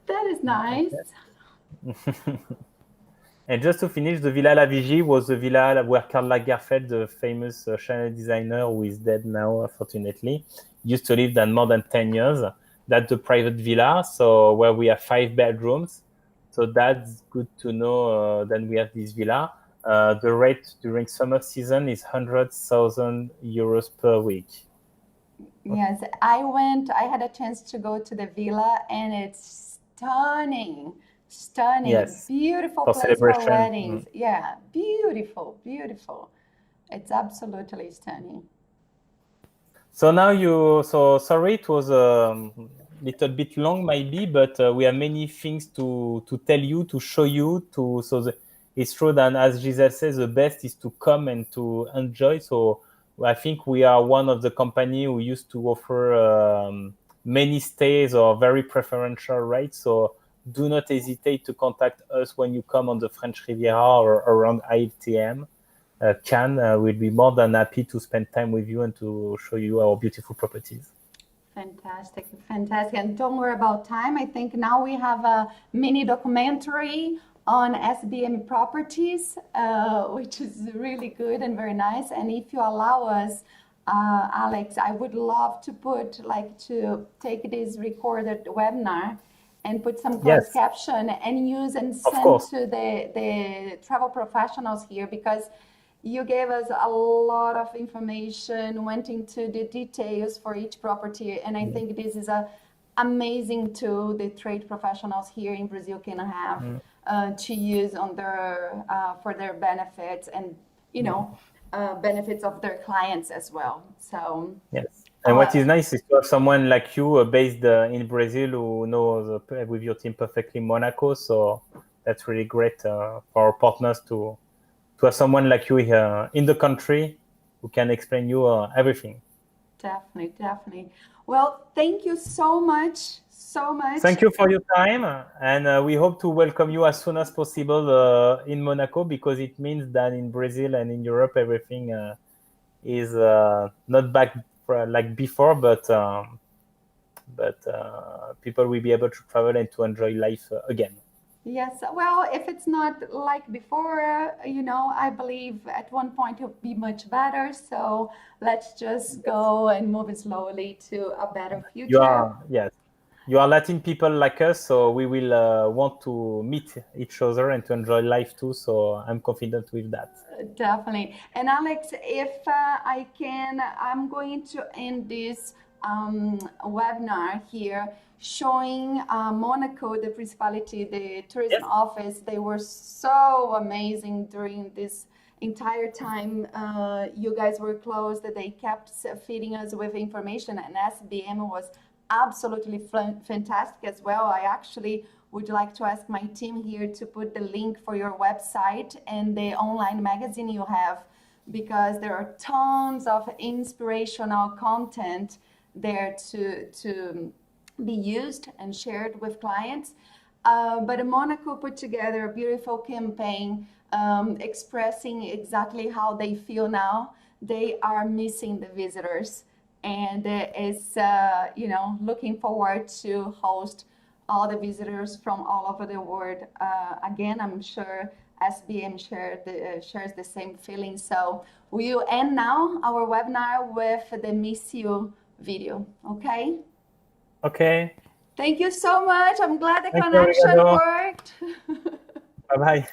That is nice. And just to finish, the Villa La Vigie was the villa where Karl Lagerfeld, the famous Chanel designer who is dead now, unfortunately, used to live there more than 10 years. That's the private villa, so where we have 5 bedrooms. So that's good to know. Then we have this villa. The rate during summer season is 100,000 euros per week. Yes, I had a chance to go to the villa, and it's stunning. Yes. Beautiful place for weddings. Yeah, beautiful. It's absolutely stunning. So now sorry, it was a little bit long maybe, but we have many things to tell you, to show you. It's true that, as Gisele says, the best is to come and to enjoy. So I think we are one of the company who used to offer many stays or very preferential rates. So do not hesitate to contact us when you come on the French Riviera or around ILTM. We'll be more than happy to spend time with you and to show you our beautiful properties. Fantastic. And don't worry about time. I think now we have a mini documentary on SBM properties, which is really good and very nice. And if you allow us, Alex, I would love to take this recorded webinar and put some closed caption and use and send to the travel professionals here, because you gave us a lot of information, went into the details for each property, and I think this is an amazing tool the trade professionals here in Brazil can have to use on their for their benefits and benefits of their clients as well. So yes. And what is nice is to have someone like you based in Brazil who knows with your team perfectly Monaco. So that's really great for our partners to have someone like you here in the country who can explain you everything. Definitely, definitely. Well, thank you so much, so much. Thank you for your time, and we hope to welcome you as soon as possible in Monaco, because it means that in Brazil and in Europe everything is not back like before, but people will be able to travel and to enjoy life again. Yes, well, if it's not like before, I believe at one point it'll be much better. So let's just go and move slowly to a better future. You are Latin people like us, so we will want to meet each other and to enjoy life too. So I'm confident with that. Definitely. And Alex, if I can, I'm going to end this webinar here showing Monaco, the Principality, the tourism office. They were so amazing during this entire time you guys were closed. They kept feeding us with information, and SBM was absolutely fantastic as well. I actually would like to ask my team here to put the link for your website and the online magazine you have, because there are tons of inspirational content there to be used and shared with clients. But Monaco put together a beautiful campaign expressing exactly how they feel now. They are missing the visitors, and is looking forward to host all the visitors from all over the world. Again, I'm sure SBM shares the same feeling. So we'll end now our webinar with the Miss You video, okay? Okay. Thank you so much. I'm glad the connection worked. Bye-bye.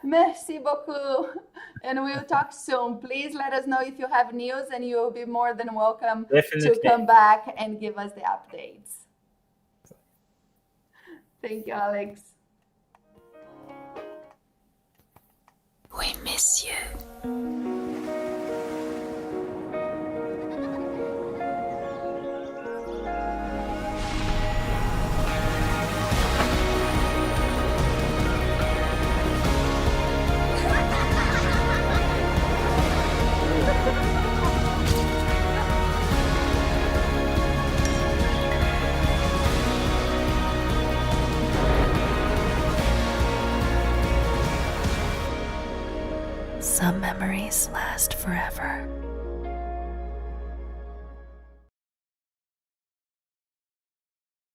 Merci beaucoup. And we'll talk soon. Please let us know if you have news, and you'll be more than welcome to come back and give us the updates. Thank you, Alex. We miss you. Some memories last forever.